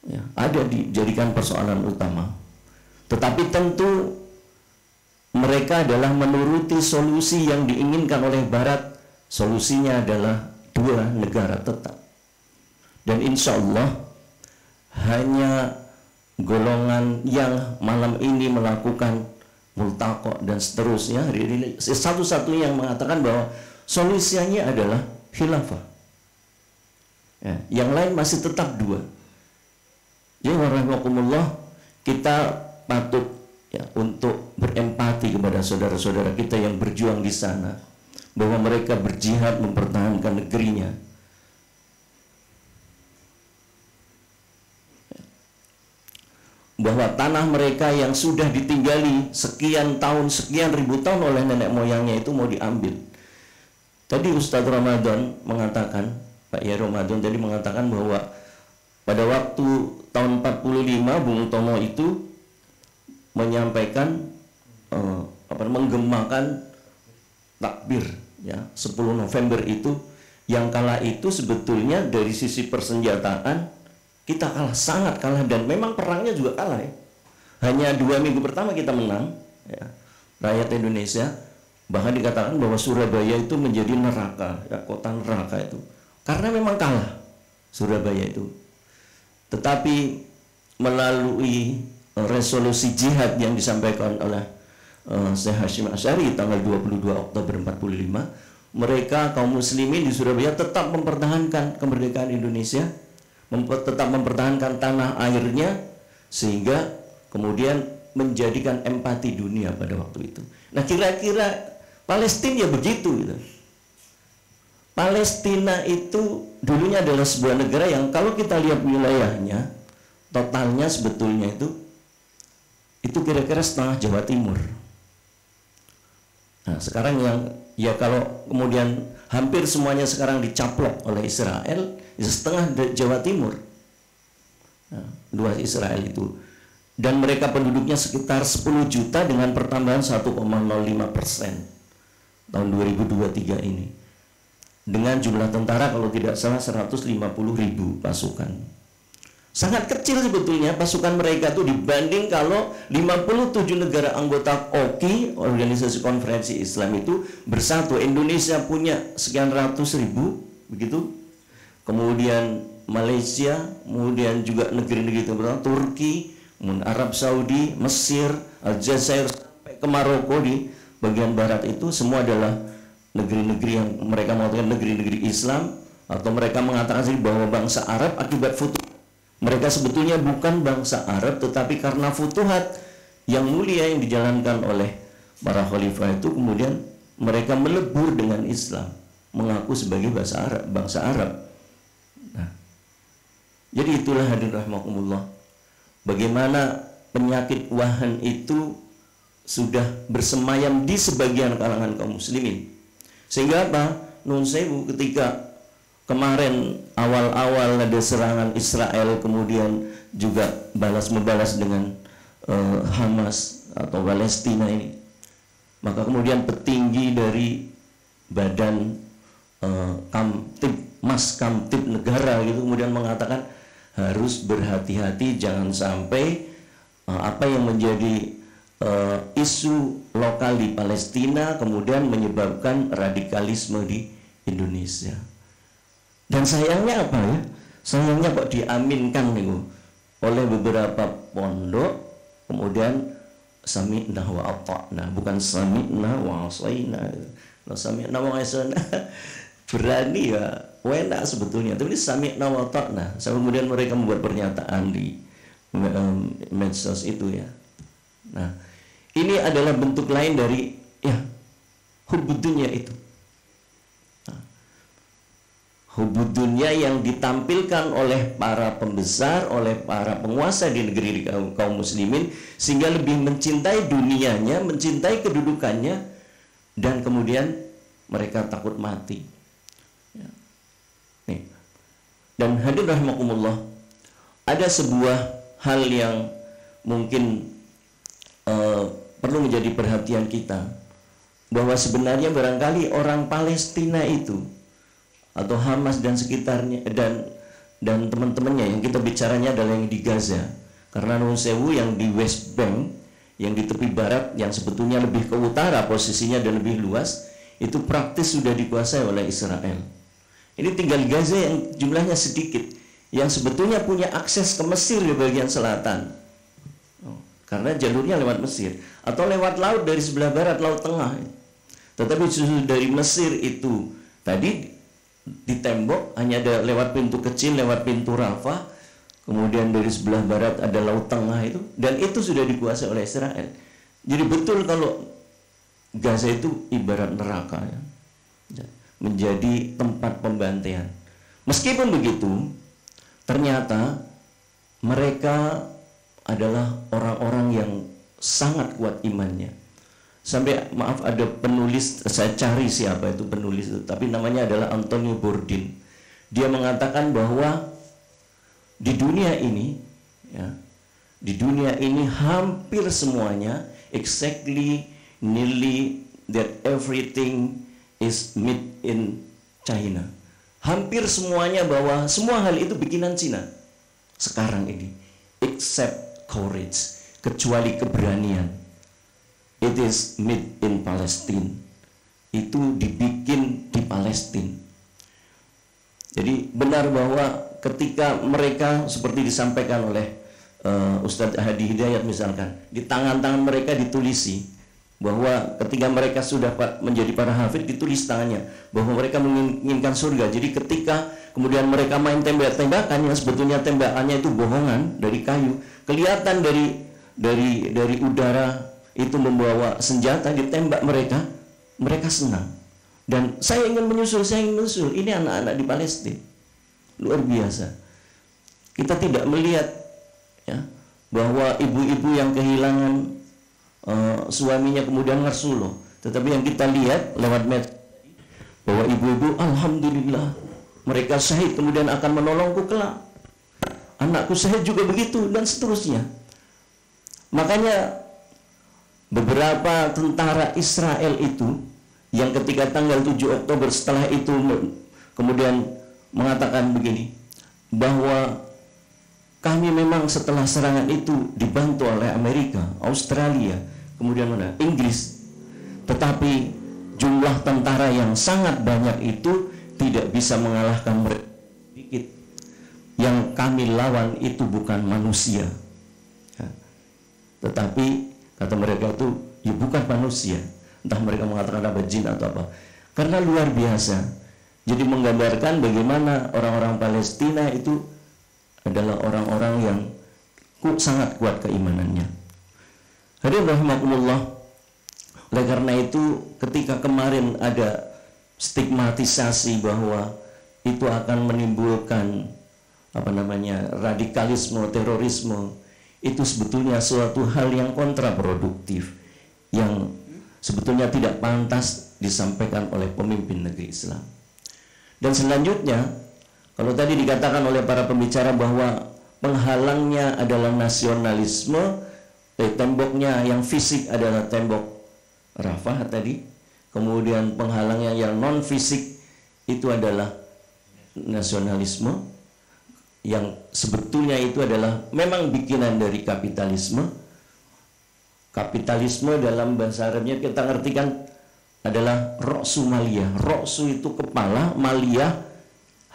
ya, ada dijadikan persoalan utama. Tetapi tentu mereka adalah menuruti solusi yang diinginkan oleh Barat. Solusinya adalah dua negara tetap. Dan insya Allah hanya golongan yang malam ini melakukan multaqo dan seterusnya, satu-satunya yang mengatakan bahwa solusinya adalah khilafah, ya, yang lain masih tetap dua. Jadi warahmatullah, kita patut, ya, untuk berempati kepada saudara-saudara kita yang berjuang di sana, bahwa mereka berjihad mempertahankan negerinya. Bahwa tanah mereka yang sudah ditinggali sekian tahun, sekian ribu tahun oleh nenek moyangnya itu mau diambil. Tadi Ustadz Ramadan mengatakan, Pak Yai Ramadan tadi mengatakan bahwa pada waktu tahun 45 Bung Tomo itu menyampaikan menggemakan takbir, ya, 10 November itu, yang kala itu sebetulnya dari sisi persenjataan kita kalah, sangat kalah, dan memang perangnya juga kalah, ya. Hanya 2 minggu pertama kita menang, ya, rakyat Indonesia. Bahkan dikatakan bahwa Surabaya itu menjadi neraka, ya, kota neraka itu. karena memang kalah Surabaya itu. Tetapi melalui resolusi jihad yang disampaikan oleh Syekh Hashim Asy'ari tanggal 22 Oktober 45, mereka kaum muslimin di Surabaya tetap mempertahankan kemerdekaan Indonesia, tetap mempertahankan tanah airnya, sehingga kemudian menjadikan empati dunia pada waktu itu. Nah, kira-kira Palestina ya begitu gitu. Palestina itu dulunya adalah sebuah negara yang kalau kita lihat wilayahnya, totalnya sebetulnya itu kira-kira setengah Jawa Timur. Nah, sekarang yang ya kalau kemudian hampir semuanya sekarang dicaplok oleh Israel, itu setengah Jawa Timur. Nah, luas Israel itu. Dan mereka penduduknya sekitar 10 juta dengan pertambahan 1,05% tahun 2023 ini. Dengan jumlah tentara kalau tidak salah 150.000 pasukan. Sangat kecil sebetulnya pasukan mereka itu dibanding kalau 57 negara anggota OKI, Organisasi Konferensi Islam itu bersatu. Indonesia punya sekian ratus ribu, begitu. Kemudian Malaysia, kemudian juga negeri-negeri terutama Turki, Arab Saudi, Mesir, Aljazair sampai ke Maroko di bagian barat itu semua adalah negeri-negeri yang mereka mengatakan negeri-negeri Islam, atau mereka mengatakan sendiri bahwa bangsa Arab akibat futuhat. Mereka sebetulnya bukan bangsa Arab, tetapi karena futuhat yang mulia yang dijalankan oleh para khalifah itu, kemudian mereka melebur dengan Islam, mengaku sebagai bangsa Arab. Nah, jadi itulah hadirin rahimakumullah, bagaimana penyakit wahan itu sudah bersemayam di sebagian kalangan kaum muslimin. Sehingga apa? Nun sewu, ketika kemarin awal-awal ada serangan Israel, kemudian juga membalas dengan Hamas atau Palestina ini, maka kemudian petinggi dari badan Kamtib negara gitu kemudian mengatakan harus berhati-hati, jangan sampai apa yang menjadi isu lokal di Palestina kemudian menyebabkan radikalisme di Indonesia. Dan sayangnya apa ya? Sayangnya kok diaminkan nih oleh beberapa pondok, kemudian sami'na wa ata'na, bukan sami'na wa asaina. Kalau sami'na wa asaina berani ya, enak sebetulnya, tapi sami'na wa ata'na. Kemudian mereka membuat pernyataan di medsos itu ya. Nah, ini adalah bentuk lain dari ya hubbud dunya itu. Hubbud dunya yang ditampilkan oleh para pembesar, oleh para penguasa di negeri kaum muslimin, sehingga lebih mencintai dunianya, mencintai kedudukannya, dan kemudian mereka takut mati. Ya. Nih. Dan hadirin rahimakumullah, ada sebuah hal yang mungkin perlu menjadi perhatian kita, bahwa sebenarnya barangkali orang Palestina itu atau Hamas dan sekitarnya dan teman-temannya, yang kita bicaranya adalah yang di Gaza, karena Nun Sewu yang di West Bank, yang di tepi barat, yang sebetulnya lebih ke utara posisinya dan lebih luas, itu praktis sudah dikuasai oleh Israel. Ini tinggal Gaza yang jumlahnya sedikit, yang sebetulnya punya akses ke Mesir di bagian selatan, karena jalurnya lewat Mesir, atau lewat laut dari sebelah barat, Laut Tengah. Tetapi justru dari Mesir itu tadi ditembok, hanya ada lewat pintu kecil, lewat pintu Rafah, kemudian dari sebelah barat ada Laut Tengah itu, dan itu sudah dikuasai oleh Israel. Jadi betul kalau Gaza itu ibarat neraka ya, menjadi tempat pembantaian. Meskipun begitu, ternyata mereka adalah orang-orang yang sangat kuat imannya. Sampai maaf, ada penulis, saya cari siapa itu penulis itu, tapi namanya adalah Antonio Bourdain. Dia mengatakan bahwa di dunia ini ya, di dunia ini hampir semuanya nearly that everything is made in China. Hampir semuanya, bahwa semua hal itu bikinan Cina sekarang ini, except courage, kecuali keberanian. It is made in Palestine. Itu dibikin di Palestina. Jadi benar bahwa ketika mereka seperti disampaikan oleh Ustadz Hadi Hidayat misalkan, di tangan-tangan mereka ditulisi bahwa ketika mereka sudah menjadi para hafid, ditulis tangannya bahwa mereka menginginkan surga. Jadi ketika kemudian mereka main tembak-tembakan yang sebetulnya tembakannya itu bohongan dari kayu, kelihatan dari udara itu membawa senjata, ditembak mereka senang. Dan saya ingin menyusul. Ini anak-anak di Palestina luar biasa. Kita tidak melihat ya bahwa ibu-ibu yang kehilangan suaminya kemudian ngersuloh, tetapi yang kita lihat lewat medsos bahwa ibu-ibu alhamdulillah mereka syahid, kemudian akan menolongku kelak, anakku syahid juga begitu, dan seterusnya. Makanya beberapa tentara Israel itu yang ketika tanggal 7 Oktober setelah itu kemudian mengatakan begini, bahwa kami memang setelah serangan itu dibantu oleh Amerika, Australia, kemudian mana? Inggris. Tetapi jumlah tentara yang sangat banyak itu tidak bisa mengalahkan mereka sedikit. Yang kami lawan itu bukan manusia. Ya. Tetapi kata mereka itu ya bukan manusia. Entah mereka mengatakan apa, jin atau apa. Karena luar biasa. Jadi menggambarkan bagaimana orang-orang Palestina itu adalah orang-orang yang sangat kuat keimanannya. Hadirin rahimakumullah. Oleh karena itu ketika kemarin ada stigmatisasi bahwa itu akan menimbulkan radikalisme, terorisme, itu sebetulnya suatu hal yang kontraproduktif yang sebetulnya tidak pantas disampaikan oleh pemimpin negeri Islam. Dan selanjutnya, kalau tadi dikatakan oleh para pembicara bahwa penghalangnya adalah nasionalisme, temboknya yang fisik adalah tembok Rafah tadi, kemudian penghalangnya yang non fisik itu adalah nasionalisme, yang sebetulnya itu adalah memang bikinan dari kapitalisme. Kapitalisme dalam bahasa Arabnya kita ngertikan adalah roksu maliyah. Roksu itu kepala, maliyah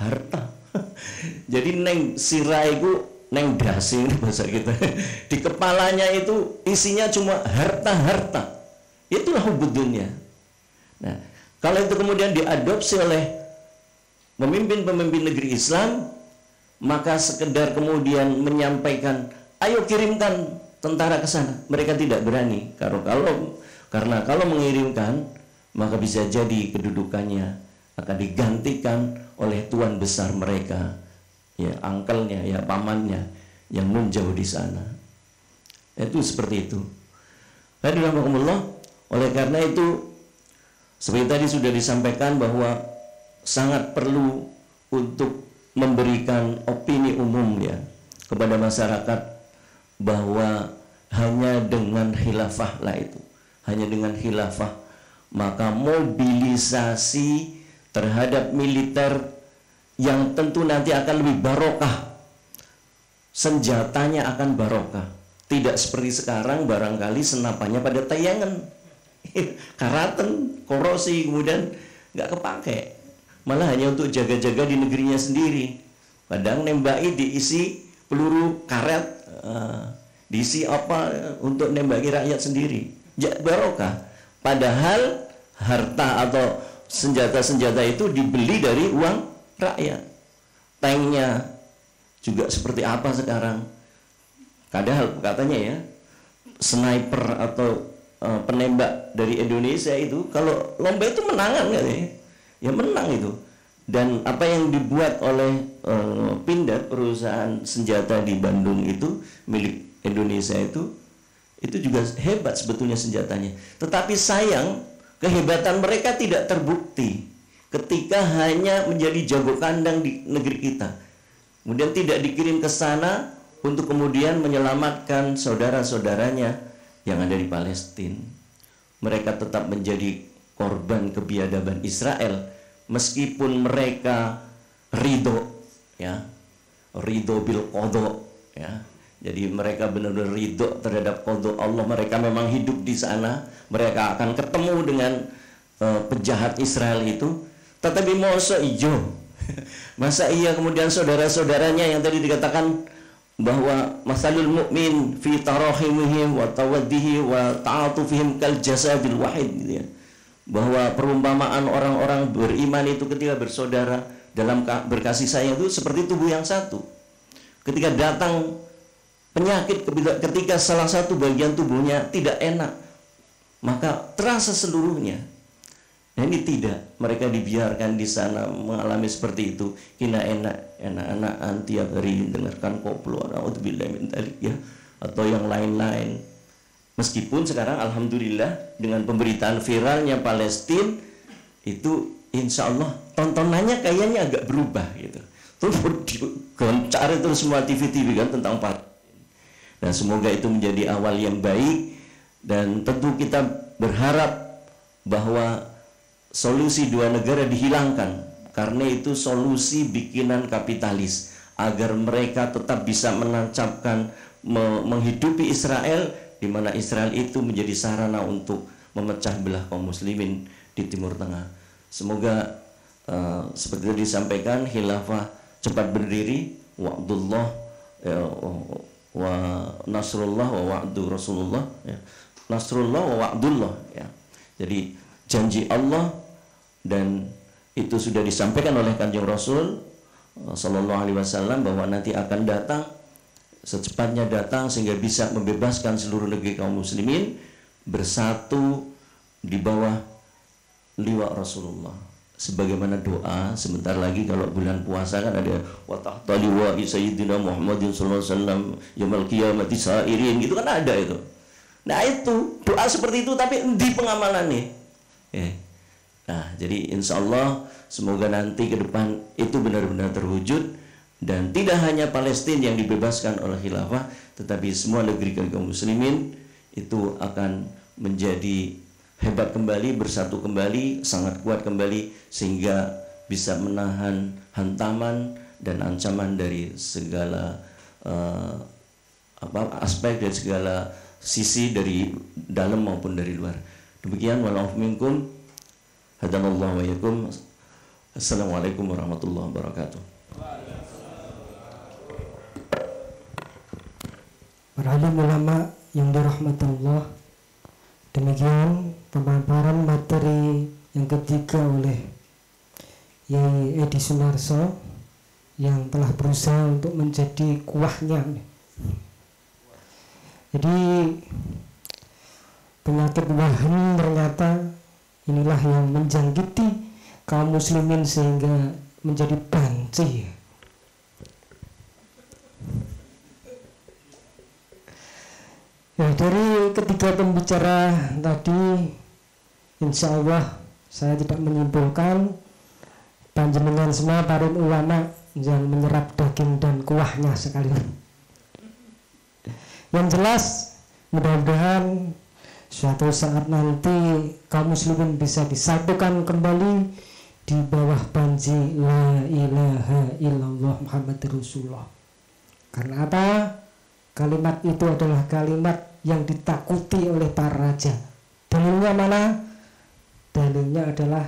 harta. Jadi neng siraiku neng dasi bahasa kita. Di kepalanya itu isinya cuma harta-harta. Itulah hubud dunia. Nah, kalau itu kemudian diadopsi oleh pemimpin-pemimpin negeri Islam, maka sekedar kemudian menyampaikan, ayo kirimkan tentara ke sana, mereka tidak berani. Karena kalau mengirimkan, maka bisa jadi kedudukannya akan digantikan oleh tuan besar mereka, ya angkelnya, ya pamannya yang menjauh di sana. Itu seperti itu. Alhamdulillah. Oleh karena itu, seperti tadi sudah disampaikan bahwa sangat perlu untuk memberikan opini umum ya kepada masyarakat bahwa hanya dengan khilafah lah itu, hanya dengan khilafah maka mobilisasi terhadap militer yang tentu nanti akan lebih barokah, senjatanya akan barokah, tidak seperti sekarang barangkali senapannya pada tayangan karaten, korosi, kemudian nggak kepake, malah hanya untuk jaga-jaga di negerinya sendiri. Kadang nembaki diisi peluru karet, diisi apa untuk nembaki rakyat sendiri, barokah. Padahal harta atau senjata-senjata itu dibeli dari uang rakyat. Tanknya juga seperti apa sekarang? Padahal katanya ya, sniper atau penembak dari Indonesia itu kalau lomba itu menangan katanya. Ya menang itu. Dan apa yang dibuat oleh Pindad, perusahaan senjata di Bandung itu milik Indonesia itu juga hebat sebetulnya senjatanya. Tetapi sayang kehebatan mereka tidak terbukti ketika hanya menjadi jago kandang di negeri kita. Kemudian tidak dikirim ke sana untuk kemudian menyelamatkan saudara-saudaranya yang ada di Palestina. Mereka tetap menjadi korban kebiadaban Israel meskipun mereka ridho ya, ridho bil qadha ya. Jadi mereka benar-benar ridho terhadap qadha Allah. Mereka memang hidup di sana, mereka akan ketemu dengan penjahat Israel itu. Tetapi masa ijo Masa iya kemudian saudara-saudaranya yang tadi dikatakan bahwa masalul mu'min fi tarahimihim wa tawaddihi wa ta'atufihim kal jasadil wahid gitu ya. Bahwa perumpamaan orang-orang beriman itu ketika bersaudara dalam berkasih sayang itu seperti tubuh yang satu. Ketika datang penyakit, ketika salah satu bagian tubuhnya tidak enak, maka terasa seluruhnya. Nah ini tidak, mereka dibiarkan di sana mengalami seperti itu. Kina enak-enakan tiap hari dengarkan koplo, naudzubillahi min dzalik ya, atau yang lain-lain. Meskipun sekarang alhamdulillah dengan pemberitaan viralnya Palestina itu insya Allah tontonannya kayaknya agak berubah gitu. Terus cari terus semua TV-TV kan tentang Palestina. Dan semoga itu menjadi awal yang baik, dan tentu kita berharap bahwa solusi dua negara dihilangkan karena itu solusi bikinan kapitalis agar mereka tetap bisa menancapkan menghidupi Israel, di mana Israel itu menjadi sarana untuk memecah belah kaum muslimin di Timur Tengah. Semoga seperti tadi disampaikan khilafah cepat berdiri, wa'dullah wa nasrullah wa wa'du Rasulullah ya. Nasrullah wa wa'dullah ya. Jadi janji Allah, dan itu sudah disampaikan oleh Kanjeng Rasul Sallallahu Alaihi Wasallam bahwa nanti akan datang, secepatnya datang sehingga bisa membebaskan seluruh negeri kaum muslimin bersatu di bawah liwa Rasulullah. Sebagaimana doa sebentar lagi kalau bulan puasa kan ada wa tahta liwa sayyidina Muhammadin sallallahu alaihi wasallam yaumil qiyamati sa'irin, gitu kan ada itu. Nah itu doa seperti itu, tapi di pengamalannya ya. Nah, jadi insya Allah semoga nanti ke depan itu benar-benar terwujud, dan tidak hanya Palestina yang dibebaskan oleh khilafah, tetapi semua negeri kaum muslimin itu akan menjadi hebat kembali, bersatu kembali, sangat kuat kembali, sehingga bisa menahan hantaman dan ancaman dari segala aspek dan segala sisi dari dalam maupun dari luar. Demikian, wa'alaikum minkum. Hadanallahu wa iyyakum. Assalamualaikum warahmatullahi wabarakatuh. Para alim ulama yang dirahmati Allah, demikian pemaparan materi yang ketiga oleh Yai Edi Sunarso yang telah berusaha untuk menjadi kuahnya. Jadi penyakit wahan ternyata inilah yang menjangkiti kaum muslimin sehingga menjadi banci. Ya, dari ketiga pembicara tadi, insya Allah saya tidak menyimpulkan, panjenengan semua para ulama yang menyerap daging dan kuahnya sekalian. Yang jelas, mudah-mudahan suatu saat nanti kaum muslimin bisa disatukan kembali di bawah banji la ilaha illallah Muhammadur Rasulullah. Karena apa? Kalimat itu adalah kalimat yang ditakuti oleh para raja. Dalilnya mana? Dalilnya adalah,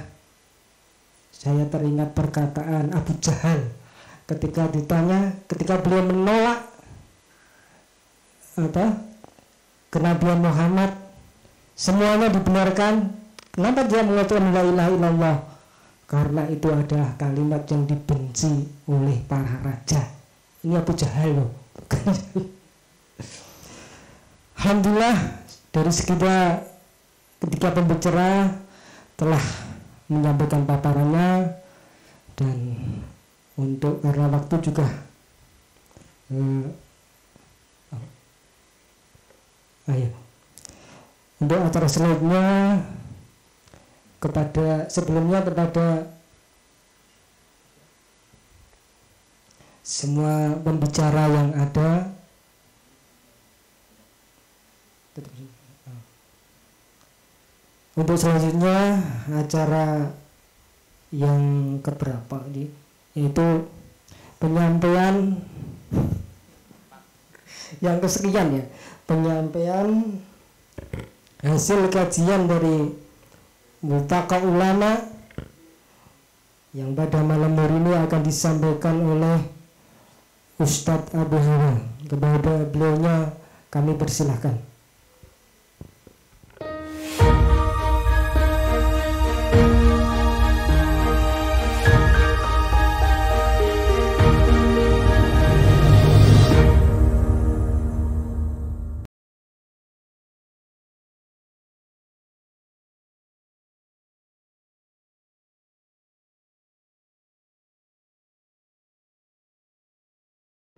saya teringat perkataan Abu Jahal ketika ditanya, ketika beliau menolak kenabian Muhammad, semuanya dibenarkan. Kenapa dia mengatakan la ilaha illallah? Karena itu adalah kalimat yang dibenci oleh para raja. Ini Abu Jahal loh. Alhamdulillah, dari sekitar ketiga pembicara telah menyampaikan paparannya, dan untuk karena waktu juga untuk acara selanjutnya sebelumnya kepada semua pembicara yang ada, untuk selanjutnya acara yang keberapa ini, yaitu penyampaian yang kesekian ya, penyampaian hasil kajian dari Multaqa Ulama yang pada malam hari ini akan disampaikan oleh Ustadz Abu Hawa. Kepada beliaunya kami persilahkan.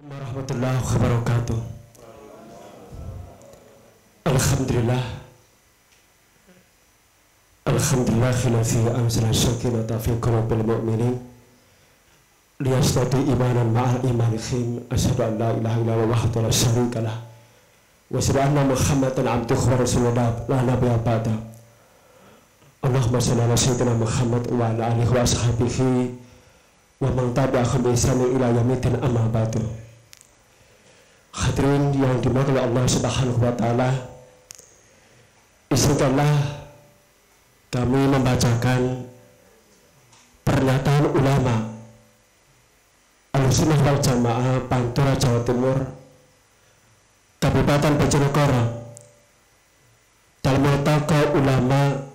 Warahmatullahi wabarakatuh. Alhamdulillah. Alhamdulillah khilafi anzala sakinata fi qulubil mu'minin liyastati imanan ma'al imanihim asyhadu an la ilaha illallah wahdahu la syarika lah wa asyhadu anna muhammadan abduhu wa rasuluhu la nabiyya ba'da. Allahumma shalli ala sayyidina Muhammad wa ala alihi wa ashabihi wa man tabi'ahum bi ihsan ila yaumil amma ba'du. Hadirin yang dimuliakan oleh Allah Subhanahu wa taala, izinkanlah kami membacakan pernyataan ulama Ahlussunnah wal Jamaah Pantura Jawa Timur Kabupaten Bojonegoro dalam Multaqo Ulama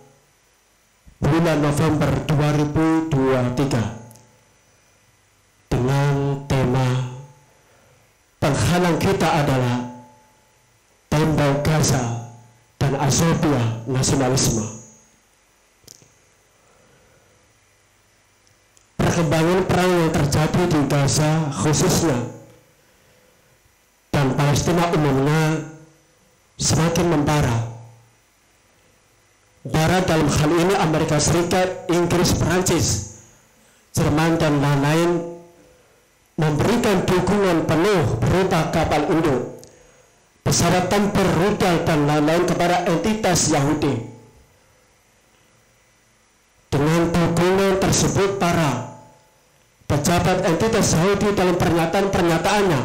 bulan November 2023 dengan tema penghalang kita adalah tembok Gaza dan asofia nasionalisme. Perkembangan perang yang terjadi di Gaza khususnya dan Palestina umumnya semakin memparah. Barat dalam hal ini Amerika Serikat, Inggris, Perancis, Jerman dan lain-lain memberikan dukungan penuh berupa kapal induk, pesawat tempur, rudal dan lain-lain kepada entitas Yahudi. Dengan dukungan tersebut, para pejabat entitas Yahudi dalam pernyataan-pernyataannya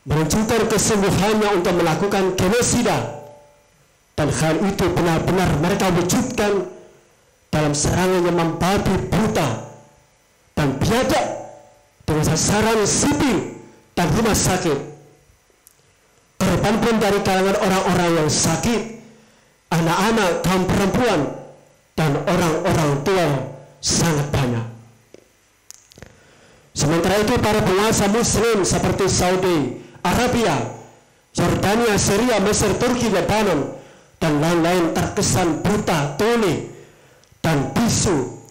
menunjukkan kesungguhannya untuk melakukan genosida, dan hal itu benar-benar mereka wujudkan dalam serangan yang membabi buta dan biadab dengan sasaran sipil dan rumah sakit. Korban pun dari kalangan orang-orang yang sakit, anak-anak, kaum perempuan, dan orang-orang tua sangat banyak. Sementara itu para penguasa muslim seperti Saudi Arabia, Yordania, Syria, Mesir, Turki, Lebanon, dan lain-lain terkesan buta, tuli, dan bisu,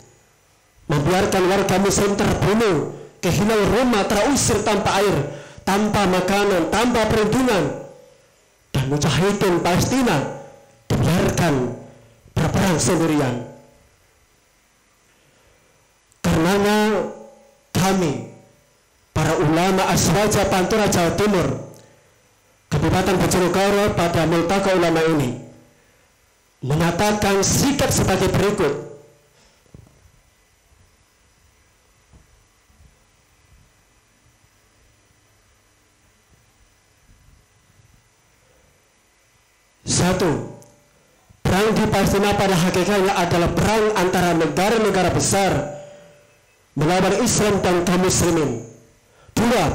membiarkan warga muslim terbunuh, kehilangan rumah, terusir tanpa air, tanpa makanan, tanpa perlindungan, dan mujahidin Palestina dibiarkan berperang sendirian. Karenanya kami, para ulama Aswaja Pantura Jawa Timur, Kabupaten Bojonegoro pada Multaqo Ulama ini menyatakan sikap sebagai berikut. Satu, perang di Palestina pada hakikatnya adalah perang antara negara-negara besar melawan Islam dan kaum muslimin. Dua,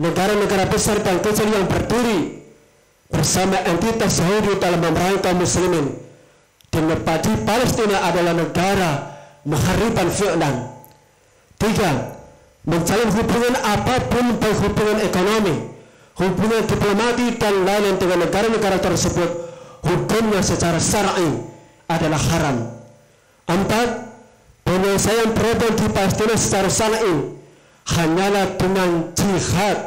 negara-negara besar dan kecil yang berdiri bersama entitas Yahudi dalam memerangi kaum muslimin. Dinepati Palestina adalah negara muhariban fi'lan. Tiga, menjalin hubungan apapun, baik hubungan ekonomi, hubungan diplomati dan lain-lain dengan negara-negara tersebut, hukumnya secara syar'i adalah haram. Empat, penyelesaian problem di Palestina secara syar'i hanyalah dengan jihad,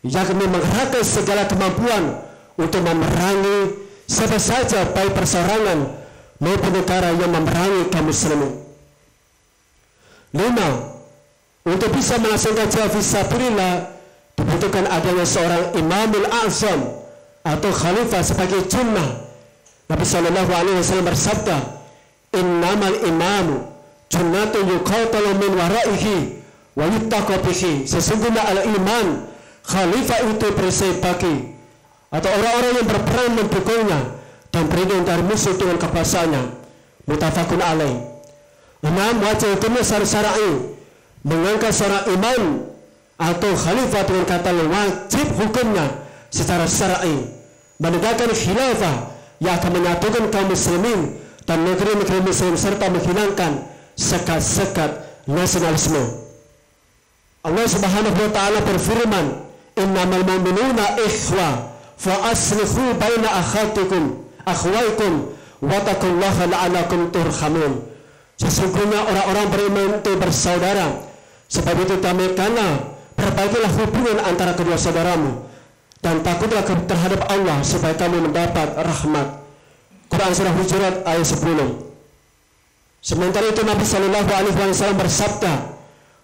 yakni mengerahkan segala kemampuan untuk memerangi siapa saja, baik perseorangan maupun negara yang memerangi kaum muslimin. Lima, untuk bisa melaksanakan jihad fisabilillah dibutuhkan adanya seorang imamul azam atau khalifah sebagai junnah. Nabi sallallahu alaihi wasallam bersabda, "Innamal imamu junnatun yuqatalu min waraihi wa yuttaqu bihi." Sesungguhnya al-iman, khalifah itu perisai bagi atau orang-orang yang berperan mendukungnya dan berlindung dari musuh dengan kekuasaannya. Muttafaqun alaih. wajib hukumnya secara syar'i. Mengangkat seorang imam atau khalifah dengan kata wajib hukumnya secara syar'i. Menegakkan khilafah yang akan menyatukan kaum muslimin dan negeri-negeri muslim serta menghilangkan sekat-sekat nasionalisme. Allah Subhanahu wa taala berfirman, "Innamal mu'minuna ikhwah fa aslihu baina akhwaikum wattaqullaha la'allakum turhamun." Sesungguhnya orang-orang beriman itu bersaudara, sebab itu damaikanlah, perbaikilah hubungan antara kedua saudaramu, dan takutlah terhadap Allah supaya kamu mendapat rahmat. Quran surah Hujurat ayat 10. Sementara itu Nabi Shallallahu Alaihi Wasallam bersabda,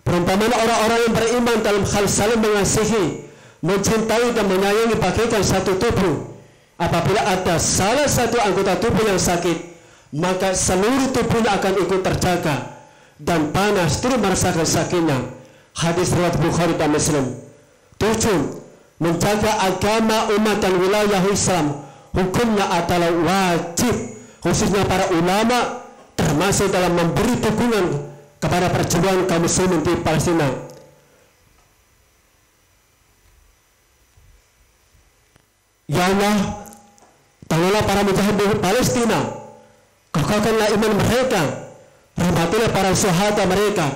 perumpamaan orang-orang yang beriman dalam hal saling mengasihi, mencintai dan menyayangi bagaikan satu tubuh. Apabila ada salah satu anggota tubuh yang sakit, maka seluruh tubuhnya akan ikut terjaga dan panas turut merasakan sakitnya. Hadis riwayat Bukhari dan Muslim. 7. Menjaga agama umat dan wilayah Islam hukumnya adalah wajib, khususnya para ulama, termasuk dalam memberi dukungan kepada perjuangan kaum muslimin di Palestina. Ya Allah, tolonglah para mujahid di Palestina, kokohkanlah iman mereka, rahmatilah para syuhada mereka,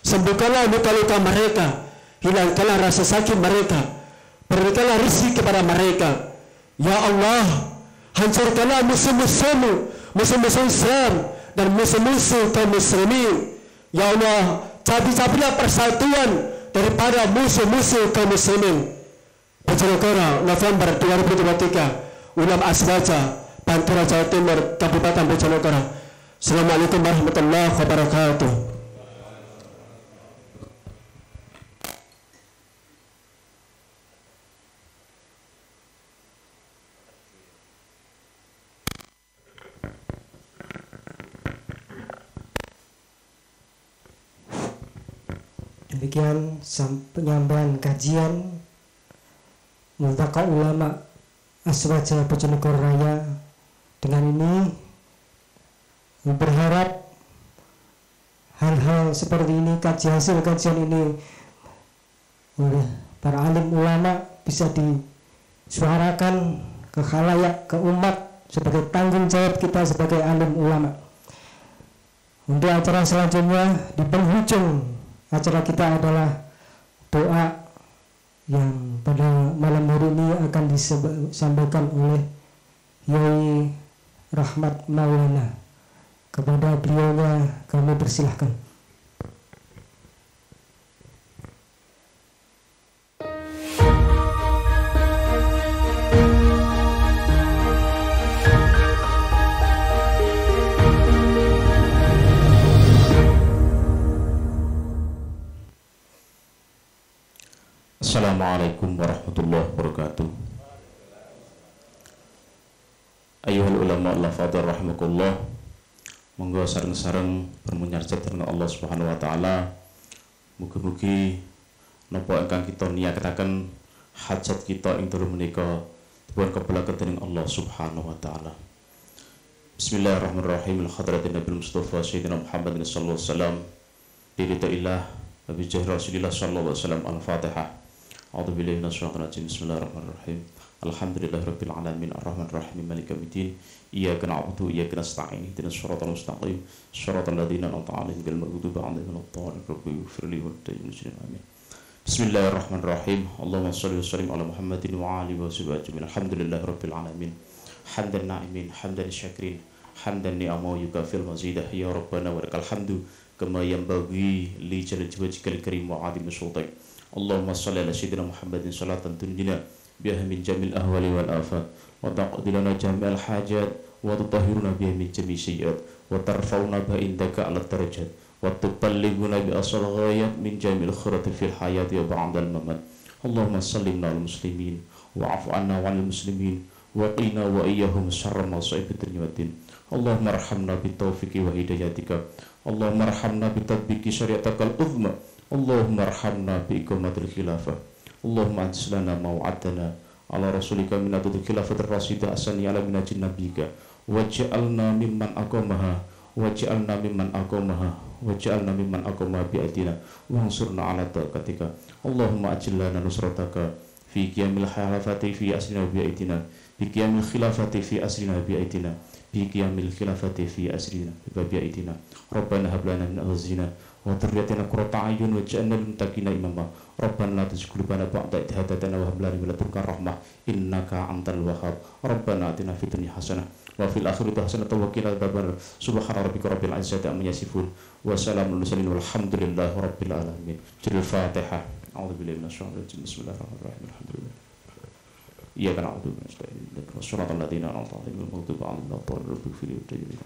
sembuhkanlah luka-luka mereka, hilangkanlah rasa sakit mereka, berikanlah rezeki kepada mereka. Ya Allah, hancurkanlah musuh-musuh Islam dan musuh-musuh kaum muslimin. Ya Allah, cabut-cabutlah persatuan daripada musuh-musuh kaum muslimin. Bojonegoro, November 2023, Ulam Aswaja, Pantura, Jawa Timur, Kabupaten Bojonegoro. Assalamualaikum warahmatullahi wabarakatuh. Demikian penyampaian kajian Multaqa Ulama Aswaja Bojonegoro Raya. Dengan ini berharap hal-hal seperti ini, hasil kajian ini oleh para alim ulama bisa disuarakan ke khalayak, ke umat sebagai tanggung jawab kita sebagai alim ulama. Untuk acara selanjutnya, di penghujung acara kita adalah doa yang pada malam hari ini akan disampaikan oleh Yai Rahmat Maulana. Kepada beliaunya kami persilahkan. Assalamualaikum warahmatullahi wabarakatuh. Ayuhal ulama al-fadhil rahimakumullah. Monggo sareng-sareng bermunajat dengan Allah Subhanahu wa taala. Mugi-mugi napa ingkang kita niyataken hajat kita ing dalem menika dipun kabulaken dening Allah Subhanahu wa taala. Bismillahirrahmanirrahim. Al-hadratin Nabi Mustafa Sayyidina Muhammadin sallallahu alaihi wasallam. Biridillah wa bi jahri Rasulillah sallallahu alaihi wasallam. Al-Fatihah. A'udzu billahi minasyaitonir rajim. Bismillahirrahmanirrahim. Alhamdulillahirabbil alamin arrahmanirrahim maliki yaumiddin. Iyyaka na'budu wa iyyaka nasta'in. Ihdinas siratal mustaqim. Shiratal ladzina an'amta 'alaihim ghairil maghdubi 'alaihim waladdallin. Rabbi ighfirli wa tayyib amin. Bismillahirrahmanirrahim. Allahumma shalli wa sallim ala Muhammadin wa alihi wa sahbihi ajmain. Alhamdulillahirabbil alamin. Hamdan na'imin, hamdan syakirin, hamdan ni'ama yukafil mazidah. Ya Rabbana wa lakal hamdu kama yanbaghi li jalali wajhikal karim wa 'azimi sultanik. Allahumma shalli ala sayyidina Muhammadin salatan tunjina biha min jamil ahwali wal afat wa taqdi lana jami'al hajat wa tutahhiruna biha min jami'i sayyi'at wa tarfa'una biha indaka 'ala darajat wa tuballighuna bi asal ghayat min jamil khairat fil hayati wa ba'dal mamat. Allahumma sallimna al muslimin wa 'afu 'anna wa'al muslimin wa qina wa iyyahum syarra masa'ibid dunya waddin. Allahumma arhamna bi taufiqi wa hidayatika. Allahumma arhamna bi tatbiqi syariatakal uzma. Allahumma arhamna bi iqamatil khilafah. Allahumma anslana mau'adana ala rasulika min adudul khilafatir rasidah asani ala minajin nabika waj'alna mimman aqamaha waj'alna mimman aqamaha waj'alna mimman aqama bi'aidina wansurna 'ala taqatika Allahumma ajil lana nusrataka fi qiyamil khilafati fi asrina bi'aidina bi qiyamil khilafati fi asrina bi'aidina bi qiyamil khilafati fi asrina bi'aidina Rabbana hab lana min azwajina wa dhurriyyatina qurrata a'yun waj'alna lil muttaqina imama Rabbana la tuzigh qulubana ba'da idh hadaytana wa hab lana min ladunka rahmah innaka antal wahhab Rabbana atina fid dunya hasanah wa fil akhirati hasanatan wa qina adzabannar subhana rabbika rabbil izzati amma yasifun wa salamun mursalin walhamdulillahi rabbil alamin. Al-Fatihah. A'udzubillahi minasyaitonir rajim. Bismillahirrahmanirrahim. Alhamdulillah. Iyyaka na'budu wa nasta'in ihdinas siratal ladzina an'amta 'alaihim ghairil maghdubi 'alaihim waladdallin.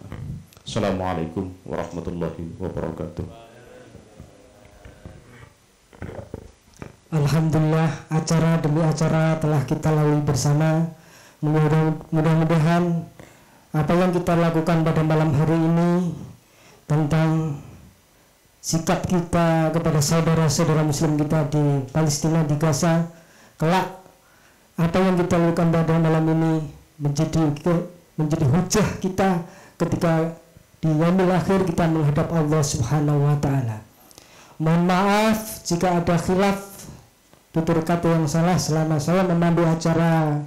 Assalamualaikum warahmatullahi wabarakatuh. Alhamdulillah, acara demi acara telah kita lalui bersama. Mudah-mudahan apa yang kita lakukan pada malam hari ini tentang sikap kita kepada saudara-saudara muslim kita di Palestina, di Gaza, kelak apa yang kita lakukan pada malam ini menjadi hujah kita ketika di yaumil akhir kita menghadap Allah Subhanahu wa taala. Mohon maaf jika ada khilaf tutur kata yang salah selama saya memandu acara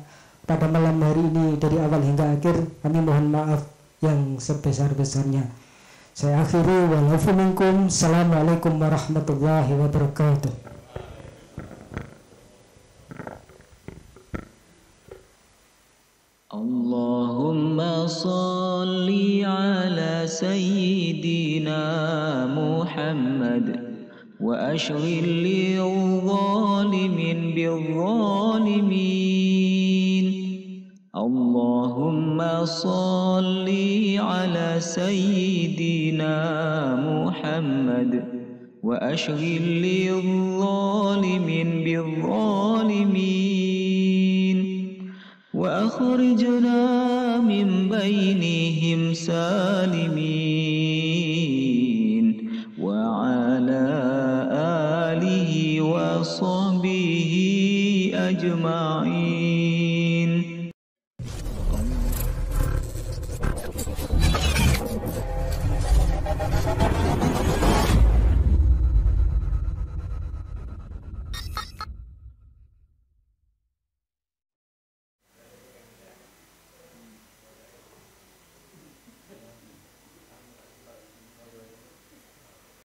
pada malam hari ini dari awal hingga akhir. Kami mohon maaf yang sebesar-besarnya. Saya akhiri, walafu minkum. Assalamualaikum warahmatullahi wabarakatuh. Allahumma salli ala sayyidina Muhammad wa ashghil lidh-dhalimin bil-dhalimin. Allahumma salli ala sayyidina Muhammad wa ashghil lidh-dhalimin bil-dhalimin wa akhrijna min bainihim salimin wa ala alihi wa sahbihi ajma'in.